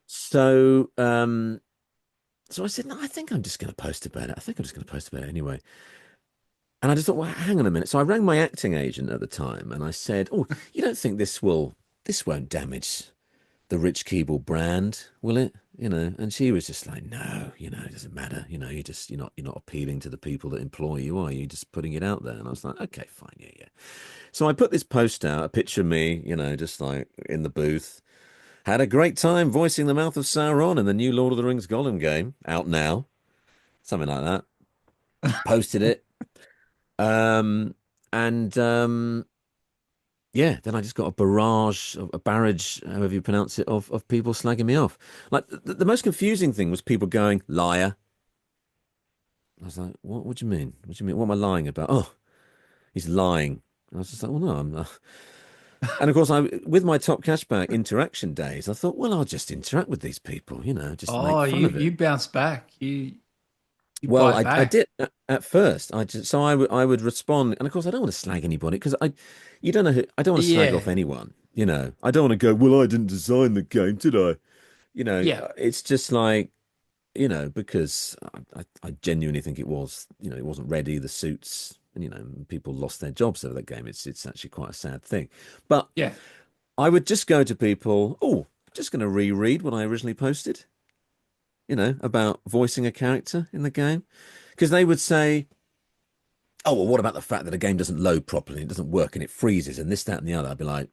So, so I said, no, I think I'm just going to post about it. I think I'm just going to post about it anyway. And I just thought, well, hang on a minute. So I rang my acting agent at the time and I said, "Oh, you don't think this won't damage the Rich Keeble brand, will it?" And she was just like, "No, it doesn't matter. You're not appealing to the people that employ you, are you? Just putting it out there." And I was like, "Okay, fine, yeah, yeah." So I put this post out, a picture of me, just like in the booth. Had a great time voicing the mouth of Sauron in the new Lord of the Rings Gollum game, out now, something like that. Posted it. Um, and yeah, then I just got a barrage, however you pronounce it, of people slagging me off. Like the most confusing thing was people going, "Liar." I was like, What do you mean? What do you mean? What am I lying about?" "Oh, he's lying." I was just like, "Well, no, I'm not." And of course, with my top cashback interaction days, I thought, well, I'll just interact with these people, just make Oh, fun you of it. you bounce back. You Well, bite I back. did at first. I would respond, and of course, I don't want to slag anybody because you don't know who. I don't want to slag off Yeah. anyone. I don't want to go. Well, I didn't design the game, did I? Yeah. It's just like because I genuinely think it wasn't ready. The suits, and people lost their jobs over that game. It's actually quite a sad thing. But Yeah. I would just go to people. Oh, just going to reread what I originally posted. About voicing a character in the game, because they would say, "Oh, well, what about the fact that a game doesn't load properly, it doesn't work, and it freezes, and this, that, and the other?" I'd be like,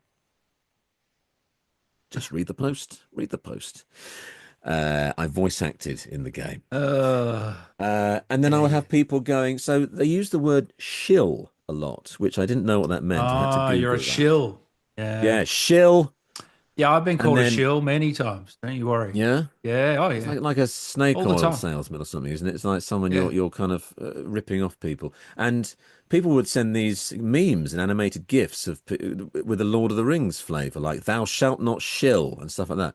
"Just read the post. Read the post." I voice acted in the game. Uh, And then I yeah, would yeah. have people going, so they use the word shill a lot, which I didn't know what that meant. I had to Oh, you're a Google that. shill. Yeah. Yeah, shill. Yeah, I've been And called a then, shill many times. Don't you worry. yeah, Yeah. Oh, it's yeah. like a snake All the oil time. salesman or something, isn't it? It's like someone Yeah. you're kind of ripping off people. And people would send these memes and animated GIFs with the Lord of the Rings flavor, like "Thou shalt not shill" and stuff like that.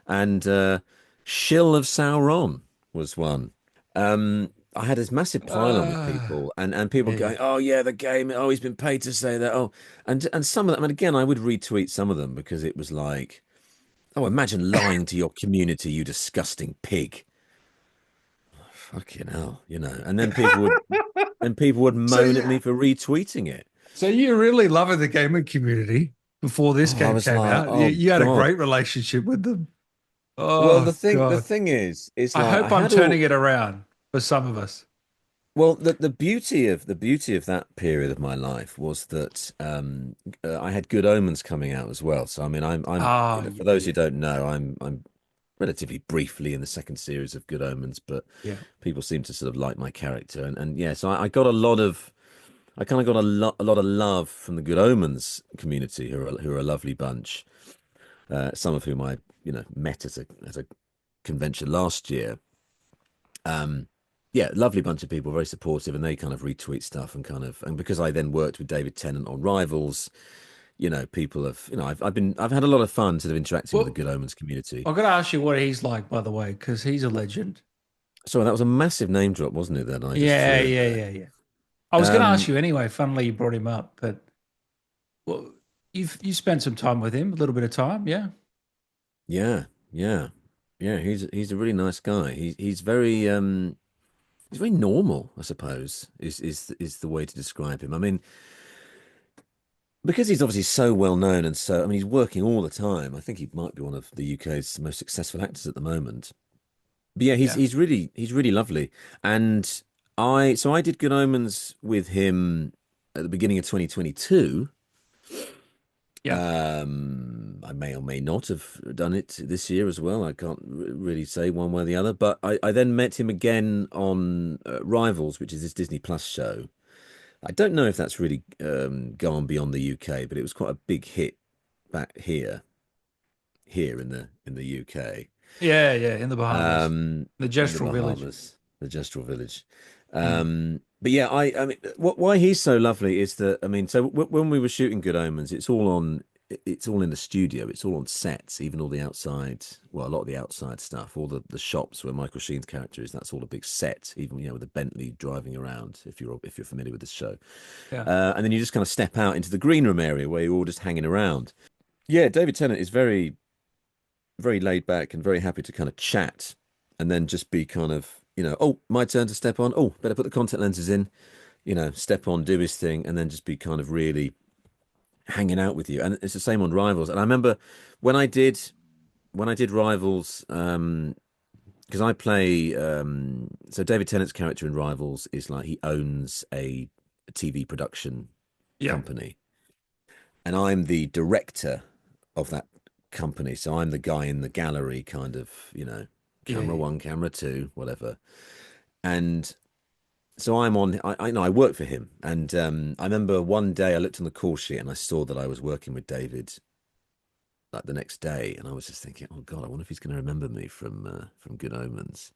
And "Shill of Sauron" was one. I had this massive pile-on with people, and people Yeah. going, "Oh yeah, the game. Oh, he's been paid to say that." Oh, and some of them, and again, I would retweet some of them because it was like, "Oh, imagine lying to your community, you disgusting pig." Fucking hell, you know. And people would So moan at yeah. me for retweeting it. So you really loving the gaming community before this Oh, I game was came like, out. You, "Oh you had a God." great relationship with them. Well, Oh the God. thing is I like I hope I'm had turning all. it around for some of us. Well, the beauty of that period of my life was that I had Good Omens coming out as well. So I mean, I'm Oh, for yeah, those who yeah, don't know, I'm relatively briefly in the second series of Good Omens, but yeah. people seem to sort of like my character, and yeah, so I got a lot of I kind of got a lot of love from the Good Omens community, who are a lovely bunch. Some of whom I met at a convention last year. Um, yeah, lovely bunch of people, very supportive, and they kind of retweet stuff and because I then worked with David Tennant on Rivals, people have I've had a lot of fun sort of interacting with the Well, Good Omens community. I've got to ask you what he's like, by the way, because he's a legend. So that was a massive name drop, wasn't it? That I just Yeah, threw in yeah, there. yeah, yeah. I was going to ask Um, you anyway. Funnily, you brought him up, but well, you spent some time with him, a little bit of time, yeah, yeah, yeah, yeah. He's a really nice guy. He's very normal, I suppose, is the way to describe him. I mean, because he's obviously so well known and so, I mean, he's working all the time. I think he might be one of the UK's most successful actors at the moment. But yeah, yeah, he's really lovely. And I did Good Omens with him at the beginning of 2022. yeah. I may or may not have done it this year as well. I can't really say one way or the other. But I then met him again on Rivals, which is this Disney Plus show. I don't know if that's really gone beyond the UK, but it was quite a big hit back here in the UK, Yeah, yeah, in the Bahamas, the in the Gestural Village. Bahamas, the Gestural Village. Mm. But yeah, I mean, why he's so lovely is that, I mean, so when we were shooting Good Omens, it's all in the studio, it's all on sets, even all the outside, well, a lot of the outside stuff, all the shops where Michael Sheen's character is, that's all a big set, even with the Bentley driving around, if you're familiar with this show. Yeah. And then you just kind of step out into the green room area where you're all just hanging around. Yeah, David Tennant is very laid back and very happy to kind of chat and then just be kind of, oh, my turn to step on. Oh, better put the contact lenses in, step on, do his thing, and then just be kind of really hanging out with you. And it's the same on Rivals. And I remember when I did Rivals, because I play so David Tennant's character in Rivals is like he owns a TV production Yeah. company, and I'm the director of that company. So I'm the guy in the gallery, kind of, Yeah. camera Yeah. one, camera two, whatever. And so I'm on. I know I work for him, and I remember one day I looked on the call sheet and I saw that I was working with David like the next day, and I was just thinking, oh God, I wonder if he's going to remember me from Good Omens.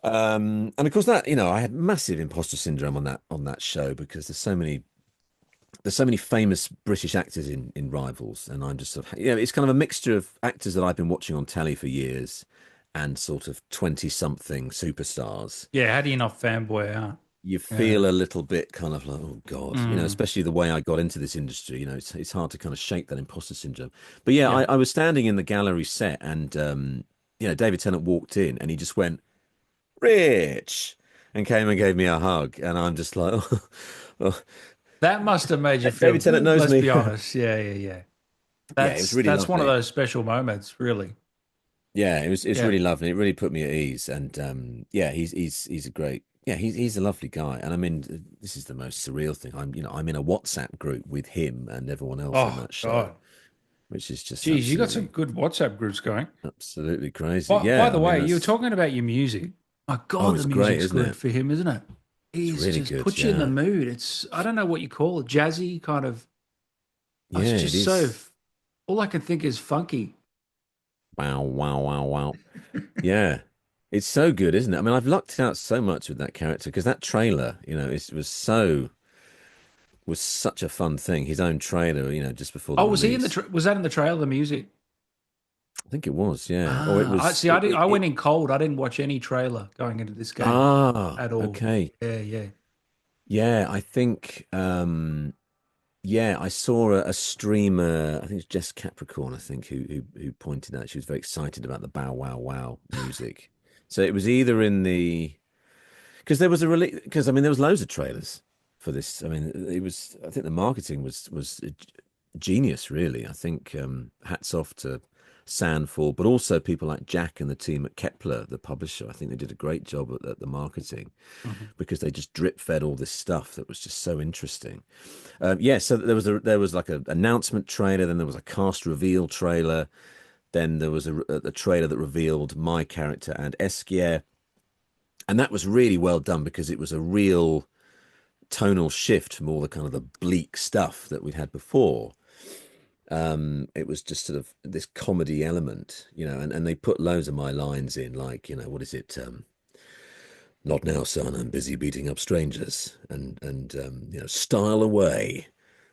And of course that I had massive imposter syndrome on that show because there's so many famous British actors in Rivals, and I'm just sort of, it's kind of a mixture of actors that I've been watching on telly for years and sort of 20 something superstars. Yeah, how do you not fanboy out? You Yeah. feel a little bit kind of like, oh God, Mm. especially the way I got into this industry, it's hard to kind of shake that imposter syndrome. But yeah, Yeah. I was standing in the gallery set and, David Tennant walked in and he just went, Rich, and came and gave me a hug. And I'm just like, oh, That must have made you feel David Tennant good. knows Let's me. be honest. Yeah, yeah, yeah. Yeah, it was really That's one of lovely. those special moments, really. Yeah, it's Yeah. really lovely. It really put me at ease. And yeah, he's a great, yeah, he's a lovely guy. And I mean, this is the most surreal thing. I'm in a WhatsApp group with him and everyone else on Oh that show, God. which is just Geez, you got some good WhatsApp groups going. absolutely crazy. By Yeah, the I mean way, you were that's talking about your music. My oh, God, the it's great, music's isn't good it? for him, isn't it? It's He's really just good. puts you in the Yeah, mood. It's I don't know what you call it, jazzy kind of. Oh, it's yeah, it just so is. all I can think is funky. Wow, wow, wow, wow. Yeah. It's so good, isn't it? I mean, I've lucked out so much with that character because that trailer, was such a fun thing. His own trailer, just before the Oh, was he in the release. was that in the trailer, the music? I think it was, yeah. Or it Ah, I was see. I did. I went in cold. I didn't watch any trailer going into this game at all. okay. Yeah, yeah. Yeah, I think yeah, I saw a streamer, I think it's Jess Capricorn, I think, who pointed out she was very excited about the Bow Wow Wow music. So it was either in the because there was a release because I mean there was loads of trailers for this. I mean I think the marketing was genius, really. I think hats off to Sandford, but also people like Jack and the team at Kepler, the publisher. I think they did a great job at the marketing Mhm. because they just drip fed all this stuff that was just so interesting. Yeah, so there was like an announcement trailer, then there was a cast reveal trailer, then there was a trailer that revealed my character and Esquier, and that was really well done because it was a real tonal shift from all the kind of the bleak stuff that we'd had before. It was just sort of this comedy element, and they put loads of my lines in, like, what is it? Not now, son. I'm busy beating up strangers, and style away,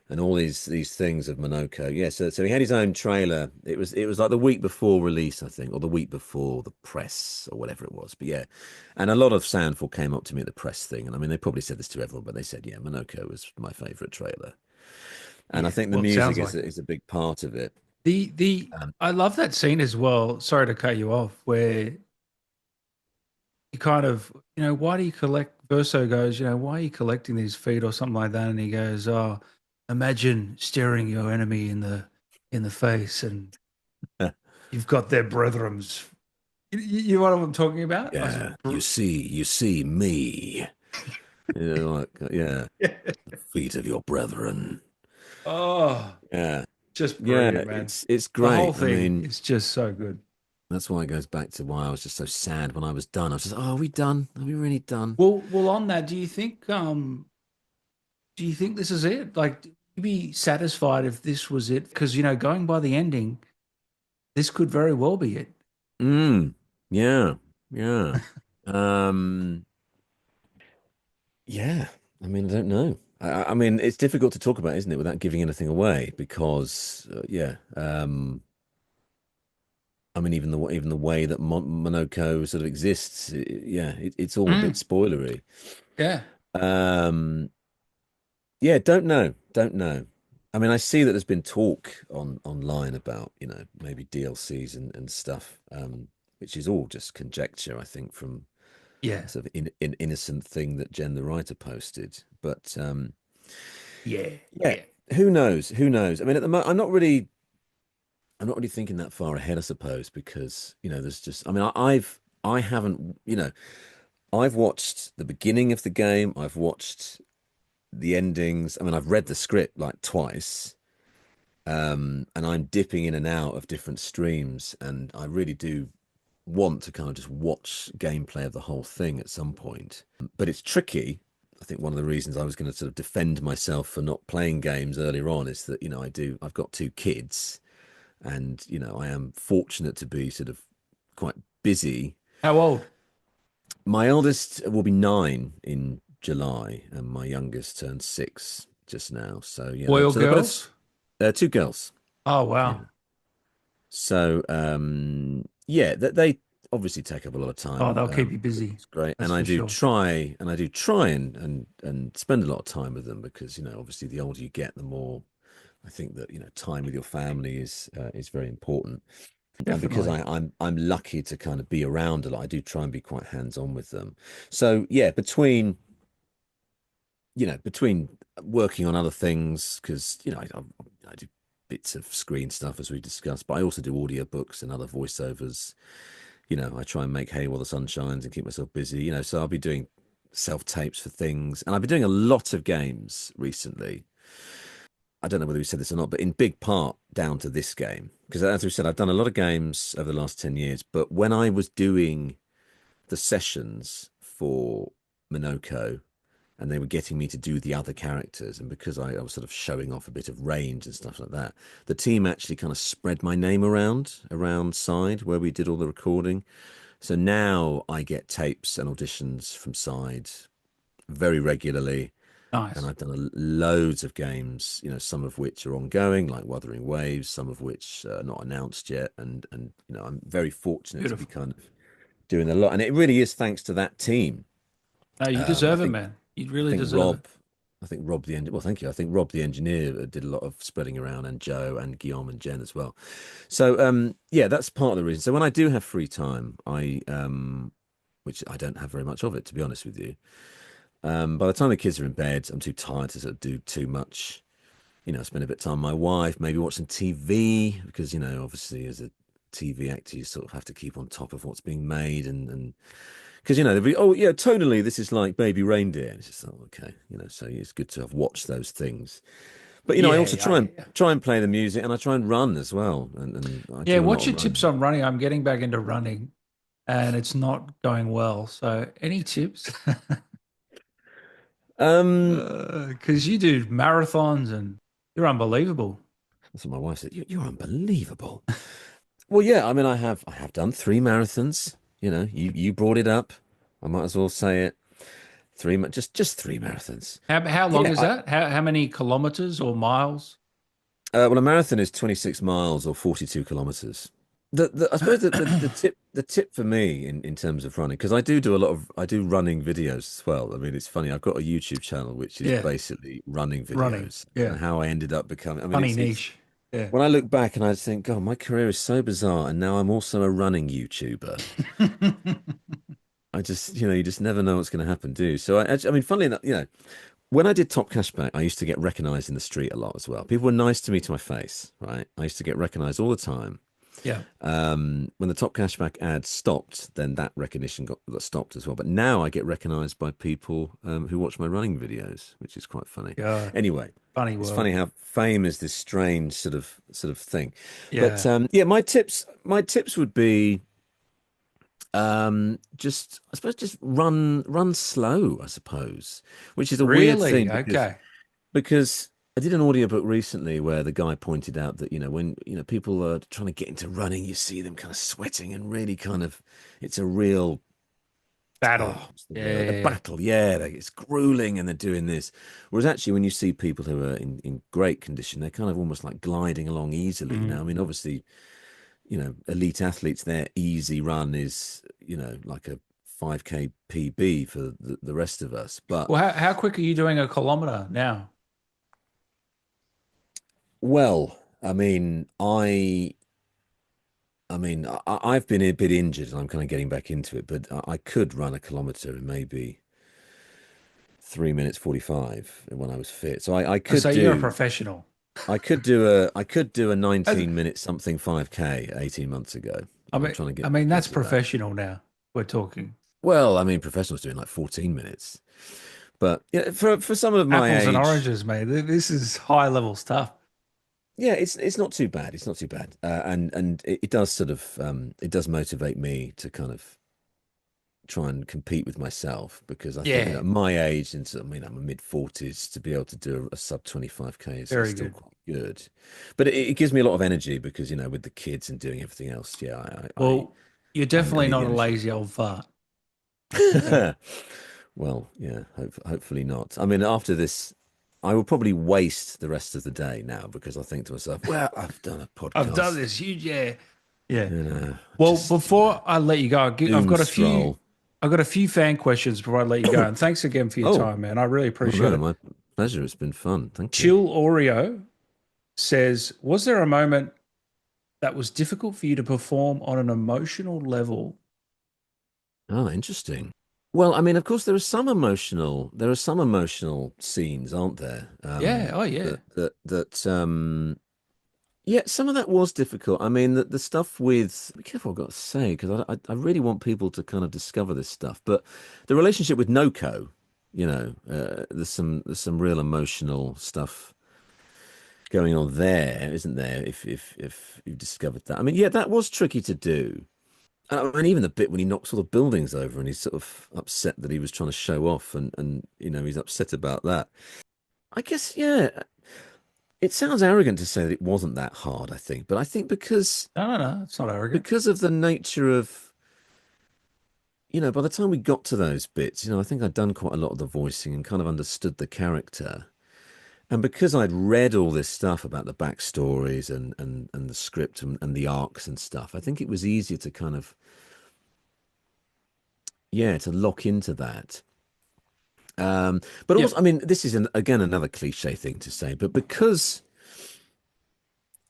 and all these things of Monaco. Yeah, so he had his own trailer. It was like the week before release, I think, or the week before the press or whatever it was. But yeah, and a lot of Sandford came up to me at the press thing, and I mean they probably said this to everyone, but they said, yeah, Monaco was my favorite trailer, and I Yeah. think the Well, it music sounds is like is a big part of it. the. Um, I love that scene as well. Sorry to cut you off. Where you kind of, why do you collect? Verso goes, why are you collecting these feet or something like that? And he goes, oh, imagine staring your enemy in the face, and you've got their brethrens. You know what I'm talking about? yeah, you see me, like yeah, the feet of your brethren. Oh, Yeah, just yeah, brilliant, man. it's The whole great. I thing mean, is just so good. that's why it goes back to why I was just so sad when I was done. I was just, oh, are we done? Are we really done? Well, on that, do you think this is it? Like, you'd be satisfied if this was it? Because, going by the ending, this could very well be it. Mm, yeah, yeah. Um, yeah. I mean, I don't know. I mean, it's difficult to talk about, isn't it, without giving anything away? Because, yeah. I mean, even the way that Monaco sort of exists, yeah, it's all a bit Mm, spoilery. yeah. Um, yeah, don't know. I mean, I see that there's been talk online about, maybe DLCs and stuff, which is all just conjecture, I think, from a Yeah. sort of innocent thing that Jen the writer posted. But Yeah. yeah, Yeah. who knows? Who knows? I mean, at the moment, I'm not really thinking that far ahead, I suppose, because there's just. I mean, I haven't, I've watched the beginning of the game. I've watched the endings. I mean, I've read the script like twice. And I'm dipping in and out of different streams, and I really do want to kind of just watch gameplay of the whole thing at some point. But it's tricky. I think one of the reasons I was going to sort of defend myself for not playing games earlier on is that, I've got two kids, and, I am fortunate to be sort of quite busy. How old? My eldest will be 9 in July, and my youngest turns 6 just now. So, Boy or so they're both girls? two girls. Oh, Yeah. wow. So, yeah, they obviously take up a lot of Oh, time, they'll keep you which busy. is great. That's And I for do sure. try, and spend a lot of time with them because, obviously the older you get, the more I think that, time with your family is very important. And because Definitely. I'm lucky to kind of be around a lot, I do try and be quite hands-on with them. So yeah, between working on other things, because I do bits of screen stuff as we discussed, but I also do audiobooks and other voiceovers. I try and make hay while the sun shines and keep myself busy. So I'll be doing self tapes for things, and I've been doing a lot of games recently. I don't know whether we said this or not, but in big part down to this game, because as we said, I've done a lot of games over the last 10 years. But when I was doing the sessions for Monaco, and they were getting me to do the other characters. And because I was sort of showing off a bit of range and stuff like that, the team actually kind of spread my name around side where we did all the recording. So now I get tapes and auditions from side very regularly. And Nice. I've done loads of games, some of which are ongoing, like Wuthering Waves, some of which are not announced yet. And I'm very fortunate to be Beautiful. kind of doing a lot. And it really is thanks to that team. No, you I deserve it, think man. You I really think deserve it. Rob, I think Rob the engineer. Well, thank you. I think Rob the engineer did a lot of spreading around, and Joe and Guillaume and Jen as well. So yeah, that's part of the reason. So when I do have free time, which I don't have very much of it, to be honest with you. By the time the kids are in bed, I'm too tired to sort of do too much. Spend a bit of time with my wife, maybe watch some TV because obviously as a TV actor, you sort of have to keep on top of what's being made and because they'll be, oh yeah, tonally this is like Baby Reindeer. And it's just, oh, okay, so it's good to have watched those things. But I Yeah, also yeah, yeah. try and play the music, and I try and run as well, and I Yeah, do a lot what's of your tips running. on running? I'm getting back into running and it's not going well. So, any tips? Um, Because you do marathons and you're unbelievable. that's what my wife said. You're unbelievable. Well, yeah, I mean, I have done 3 marathons. You brought it up. I might as well say it. Just 3 marathons. How long Yeah, is that? How many kilometers or miles? well, a marathon is 26 miles or 42 kilometers. I suppose the tip for me in terms of running, because I do running videos as well. I mean, it's funny. I've got a YouTube channel which is Yeah, basically running running. videos, Yeah, and how I ended up becoming. I mean, funny it's niche. Yeah. when I look back and I just think, God, my career is so bizarre, and now I'm also a running YouTuber. I just, you just never know what's going to happen, do you? So I mean, funnily enough, when I did Top Cashback, I used to get recognized in the street a lot as well. People were nice to me to my face, right? I used to get recognized all the time. Yeah. When the Top Cashback ad stopped, then that recognition got stopped as well. But now I get recognized by people who watch my running videos, which is quite funny. God, Anyway, funny it's world. funny how fame is this strange sort of thing. But Yeah. yeah, my tips would be just I suppose just run slow, I suppose, which is a weird Really? thing because Okay. because I did an audiobook recently where the guy pointed out that when people are trying to get into running, you see them kind of sweating and really kind of it's a real Battle. what's the Yeah, word, a yeah, yeah. battle. Yeah, it's grueling and they're doing this. Whereas actually, when you see people who are in great condition, they're kind of almost like gliding along easily. Now, I Mhm. mean, obviously, elite athletes, their easy run is like a 5K PB for the rest of us. But Well, how quick are you doing a kilometer now? well, I've been a bit injured and I'm kind of getting back into it, but I could run a kilometer in maybe 3 minutes 45 when I was fit. So I I could say you're a do professional. I could do a That's- 19 minute something 5K 18 months ago. I I'm mean, trying to I get mean back that's into that. professional now. We're talking Well, I mean, professionals doing like 14 minutes. But yeah, for someone of my apples and age, oranges, mate. This is high level stuff. yeah, it's not too bad. It's not too bad. And it does sort of it does motivate me to kind of try and compete with myself because I think, Yeah, at my age, and I mean, I'm a mid 40s, to be able to do a sub 25K is very still good. quite good. But it gives me a lot of energy because, with the kids and doing everything else, yeah, Well, you're I definitely need not the a energy. lazy old fart. Yeah. Well, yeah, hopefully not. I mean, after this, I will probably waste the rest of the day now because I think to myself, well, I've done a I've done podcast, this huge, yeah. Yeah. Well, just, before I let you go, I've doom got a few. scroll. I've got a few fan questions before I let you go. And thanks again for your Oh, time, man. I really oh appreciate no, it. my pleasure. It's been fun. Thank you. Chill Oreo says, "Was there a moment that was difficult for you to perform on an emotional level?" Oh, interesting. Well, I mean, of course, there are some emotional scenes, aren't there? Yeah. Oh, yeah. Yeah, some of that was difficult. I mean, the stuff with, be careful, I've got to say, because I really want people to kind of discover this stuff. But the relationship with Noco, there's some real emotional stuff going on there, isn't there? If you've discovered that, I mean, yeah, that was tricky to do. And even the bit when he knocks all the buildings over and he's sort of upset that he was trying to show off and he's upset about that. I guess, yeah, it sounds arrogant to say that it wasn't that hard, I think, but I think No, no, no, it's not arrogant. because of the nature of, by the time we got to those bits, I think I'd done quite a lot of the voicing and kind of understood the character. And because I'd read all this stuff about the backstories and the script and the arcs and stuff, I think it was easier to kind of, yeah, to lock into that. But Yeah, also, I mean, this is again another cliche thing to say, but because,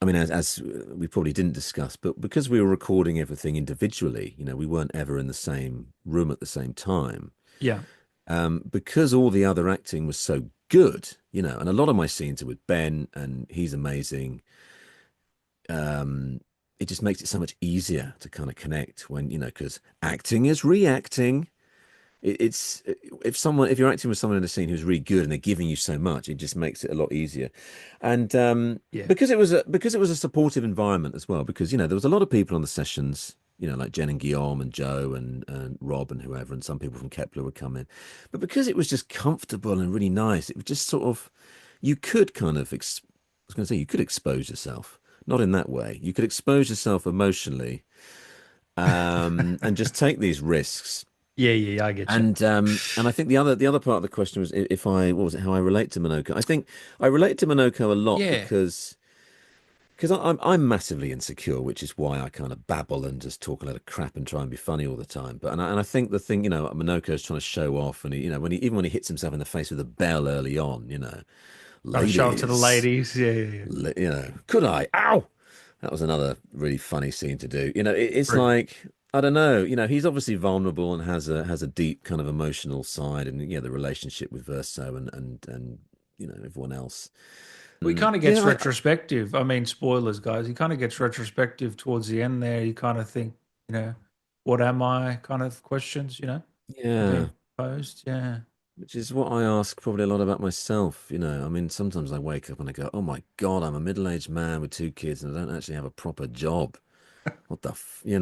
I mean, as we probably didn't discuss, but because we were recording everything individually, we weren't ever in the same room at the same time. yeah, Because all the other acting was so good, and a lot of my scenes are with Ben, and he's amazing. Um, it just makes it so much easier to kind of connect when, because acting is reacting. It's if you're acting with someone in a scene who's really good and they're giving you so much, it just makes it a lot easier. And yeah. because it was a supportive environment as well, because there was a lot of people on the sessions, like Jen and Guillaume and Joe and Rob and whoever, and some people from Kepler would come in. But because it was just comfortable and really nice, it was just sort of you could kind of I was going to say you could expose yourself, not in that way. You could expose yourself emotionally, and just take these risks. Yeah, yeah, yeah, I get you. And I think the other part of the question was if I what was it how I relate to Monaco. I think I relate to Monaco a lot Yeah. because I'm massively insecure, which is why I kind of babble and just talk a lot of crap and try and be funny all the time. And I think the thing Monaco's trying to show off, and even when he hits himself in the face with a bell early on, Trying to show it to the ladies, ladies. Yeah, yeah, yeah. could I? Ow! That was another really funny scene to do. It's Brilliant. like I don't know. He's obviously vulnerable and has a deep kind of emotional side, and the relationship with Verso and everyone else. Well, he kind of gets Yeah, retrospective. I mean, spoilers, guys. He kind of gets retrospective towards the end there. You kind of think, what am I kind of questions, are yeah. being posed. Yeah. Which is what I ask probably a lot about myself. I mean, sometimes I wake up and I go, "Oh my God, I'm a middle-aged man with two kids and I don't actually have a proper job. What the f And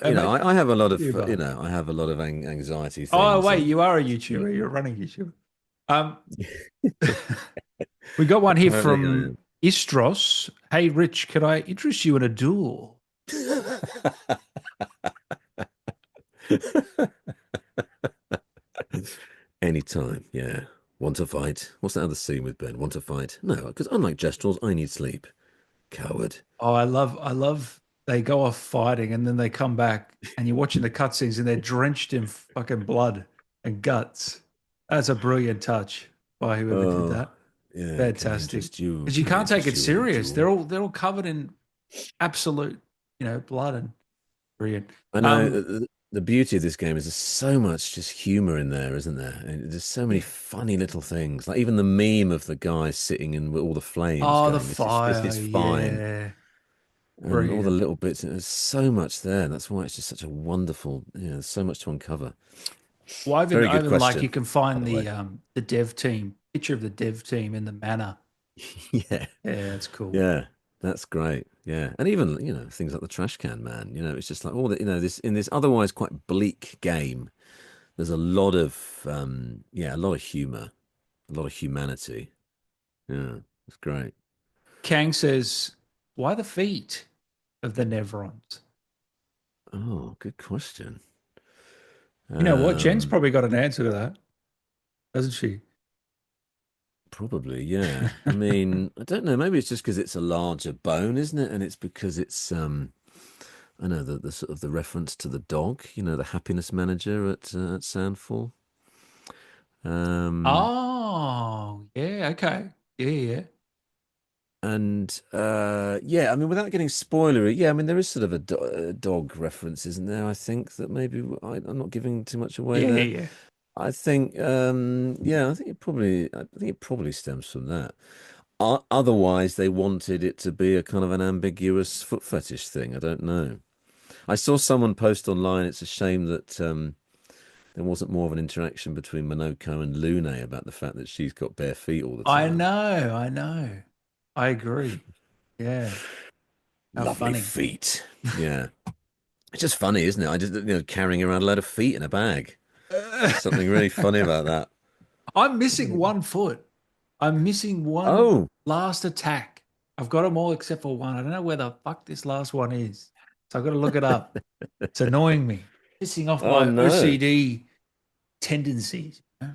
maybe I have a lot of, YouTuber. I have a lot of anxiety Oh, things wait, and you are a YouTuber. You're running YouTube. Um, we got one here apparently from Istros. Hey, Rich, could I interest you in a duel? I am. Anytime, yeah. Want to fight? What's that other scene with Ben? Want to fight? No, because unlike Gestrels, I need sleep. Coward. Oh, I love they go off fighting and then they come back and you're watching the cutscenes and they're drenched in fucking blood and guts. That's a brilliant touch by whoever did Oh, that. yeah. Can I Fantastic. interest you? Because you Can I can't take interest it you in a serious. They're duel? all they're all covered in absolute, blood and brilliant. I know Um, the beauty of this game is there's so much just humor in there, isn't there? And there's so many yeah. funny little things, like even the meme of the guy sitting in with all the flames Oh, the going. This is fire, fine, yeah. and all the Brilliant. little bits. There's so much there. That's why it's just such a wonderful. There's so much to uncover. Well, Very I good even like you question, can by find the way. the dev team, picture of the dev team in the manor. Yeah, Yeah, it's cool. yeah, that's great. Yeah, and even things like the trash can man. It's just like all that. This in this otherwise quite bleak game. There's a lot of a lot of humor, a lot of humanity. Yeah, it's great. Kang says, "Why the feet of the Nevrons?" Oh, good question. You know what? Jen's Um, probably got an answer to that, doesn't she? Probably, yeah. I mean, I don't know. Maybe it's just because it's a larger bone, isn't it? And it's because it's I know the sort of the reference to the dog. The happiness manager at Sandfall. Um, Oh, yeah, okay. Yeah, yeah. and yeah, I mean, without getting spoilery, yeah, I mean, there is sort of a dog reference, isn't there? I think that maybe I'm not giving too much away Yeah, yeah, there. yeah. I think, yeah, I think it probably stems from that. Otherwise, they wanted it to be a kind of an ambiguous foot fetish thing. I don't know. I saw someone post online. It's a shame that there wasn't more of an interaction between Monoco and Lune about the fact that she's got bare feet all the I time. know, I know. I agree. Yeah. How Lovely funny. feet. Yeah. It's just funny, isn't it? I just, carrying around a load of feet in a bag. There's something really funny about that. I'm missing one foot. I'm missing one Oh, last attack. I've got them all except for one. I don't know where the fuck this last one is. So I've got to look it up. It's annoying me. Pissing off oh my no. OCD tendencies. Oh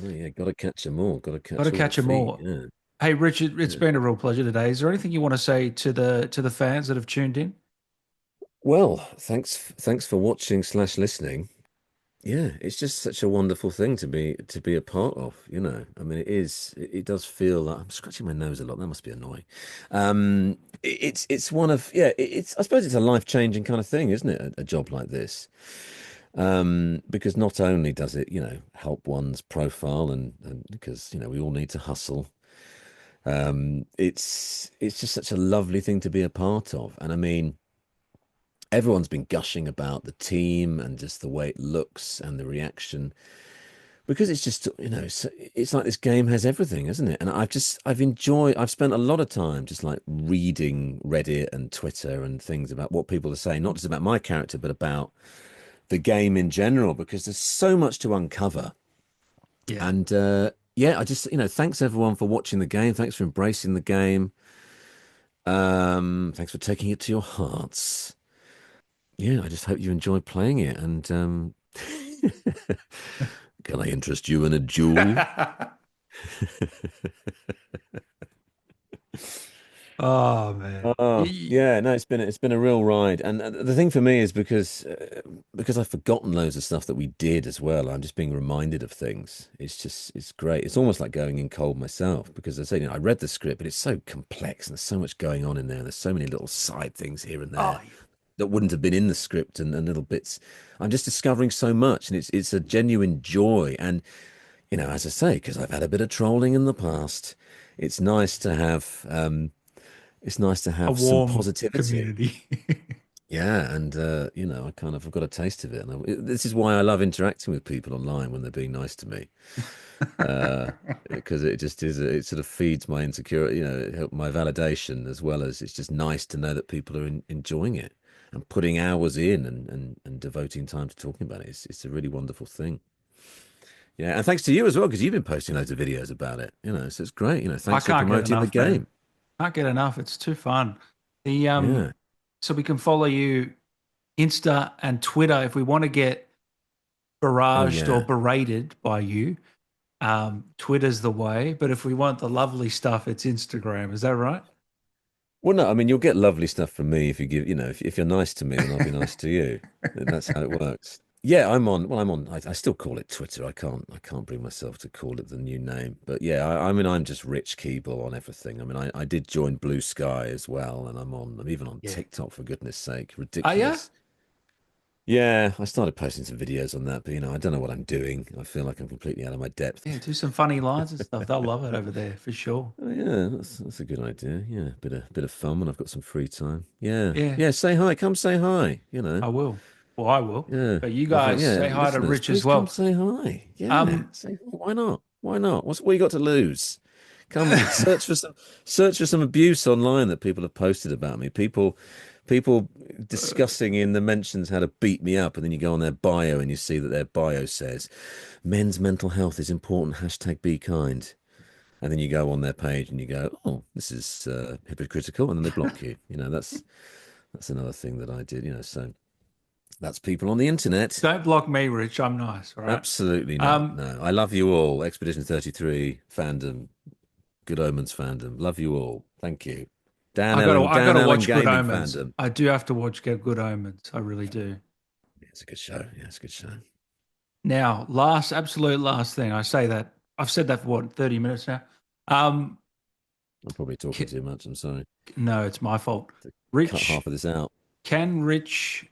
no, yeah, got to catch them all. Got to Got to catch all the catch them feet. all. Yeah, Hey, Richard, it's yeah. been a real pleasure today. Is there anything you want to say to the fans that have tuned in? Well, thanks for watching slash listening. Yeah, it's just such a wonderful thing to be a part of, I mean, it does feel like I'm scratching my nose a lot. That must be annoying. It's one of it's I suppose it's a life-changing kind of thing, isn't it? A job like this. Because not only does it, help one's profile and because, we all need to hustle. It's just such a lovely thing to be a part of. And I mean, everyone's been gushing about the team and just the way it looks and the reaction because it's just it's like this game has everything, isn't it? And I've spent a lot of time just like reading Reddit and Twitter and things about what people are saying, not just about my character but about the game in general, because there's so much to uncover. Yeah. And yeah, I just thanks everyone for watching the game, thanks for embracing the game, thanks for taking it to your hearts. Yeah, I just hope you enjoy playing it. And can I interest you in a duel? Oh man. Oh, yeah, no, it's been a real ride. And the thing for me is because I've forgotten loads of stuff that we did as well. I'm just being reminded of things. It's great. It's almost like going in cold myself because I say, I read the script, but it's so complex and there's so much going on in there. There's so many little side things here and Oh, there that wouldn't have been in the script and little bits. I'm just discovering so much, and it's a genuine joy. And as I say, because I've had a bit of trolling in the past, it's nice to have it's nice to a have some warm positivity. community. Yeah, and I've got a taste of it, and this is why I love interacting with people online when they're being nice to me, uh, because it just is. It sort of feeds my insecurity, it help my validation, as well as it's just nice to know that people are enjoying it and putting hours in and devoting time to talking about it. It's a really wonderful thing. Yeah, and thanks to you as well, because you've been posting loads of videos about it. So it's great. I Thanks for can't get promoting the enough, man. game. Can't get enough. It's too fun. The Yeah. so we can follow you Insta and Twitter if we want to get Oh barraged or yeah. berated by you. Twitter's the way, but if we want the lovely stuff, it's Instagram. Is that right? Well, no, I mean, you'll get lovely stuff from me if you give, if you're nice to me, then I'll be nice to you. That's how it works. Yeah, I still call it Twitter. I can't bring myself to call it the new name. But yeah, I mean, I'm just Rich Keeble on everything. I mean, I did join Blue Sky as well, and I'm even on Yeah. TikTok, for goodness sake. Oh yeah? Ridiculous. Yeah, I started posting some videos on that, but I don't know what I'm doing. I feel like I'm completely out of my depth. Yeah, do some funny lines and stuff. They'll love it over there for sure. Oh, yeah, that's a good idea. Yeah, bit of fun when I've got some free time. Yeah, Yeah, yeah. Say hi. Come say hi. I will. Well, I will. Yeah, But you everyone. guys Yeah, say hi to listeners, Rich as please come well. say hi. Yeah, Um, say why not? Why not? What you got to lose? Come search for some abuse online that people have posted about me. People discussing in the mentions how to beat me up, and then you go on their bio and you see that their bio says men's mental health is important. Hashtag be kind. And then you go on their page and you go, oh, this is hypocritical, and then they block you. That's another thing that I did. So that's people on the internet. don't block me, Rich. I'm nice. All right. Absolutely not. Um, No, I love you all. Expedition 33 fandom, Good Omens fandom. Love you all. Thank you. I Dan gotta Allen watch Good Gaming Omens. fandom. I do have to watch Get Good Omens. I really do. Yeah, it's a good show. Yeah, it's a good show. Now, absolute last thing. I say that I've said that for what 30 minutes now. I'm probably talking too much. I'm sorry. No, it's my fault. To cut Rich, half of this out. can Rich?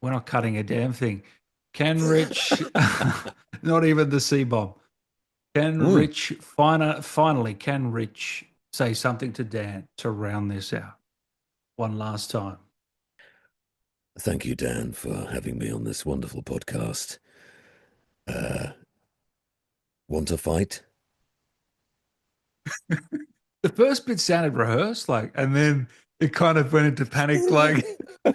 We're not cutting a damn thing. Can Rich? Not even the C bomb. Can Mm. Rich finally? Can Rich say something to Dan to round this out one last time? Thank you, Dan, for having me on this wonderful podcast. Uh, want to fight? The first bit sounded rehearsed, like, and then It kind of went into panic, like, Well,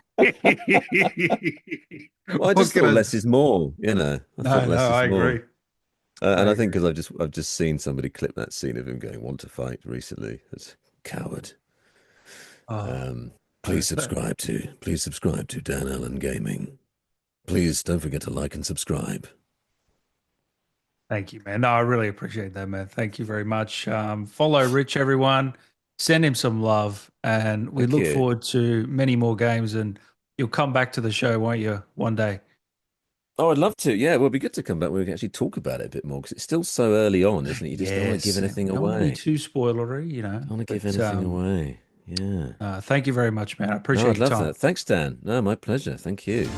I what just can thought I? less is more, you know. I thought No, less no, is I more. agree. I And I think agree. because I've just seen somebody clip that scene of him going want to fight recently. That's coward. Oh, Um, no, please subscribe to Dan Allen Gaming. Please don't forget to like and subscribe. thank you, man. No, I really appreciate that, man. Thank you very much. Follow Rich, everyone. Send him some love, and we Thank look you. forward to many more games. And you'll come back to the show, won't you, one day? Oh, I'd love to. Yeah, well, it'd be good to come back. We can actually talk about it a bit more because it's still so early on, isn't it? You just don't want to give Yes, and anything we don't want to be away. too spoilery, you know. Don't want to give But anything away. Yeah. thank you very much, man. I No, appreciate I'd your love time. that. Thanks, Dan. No, my pleasure. Thank you.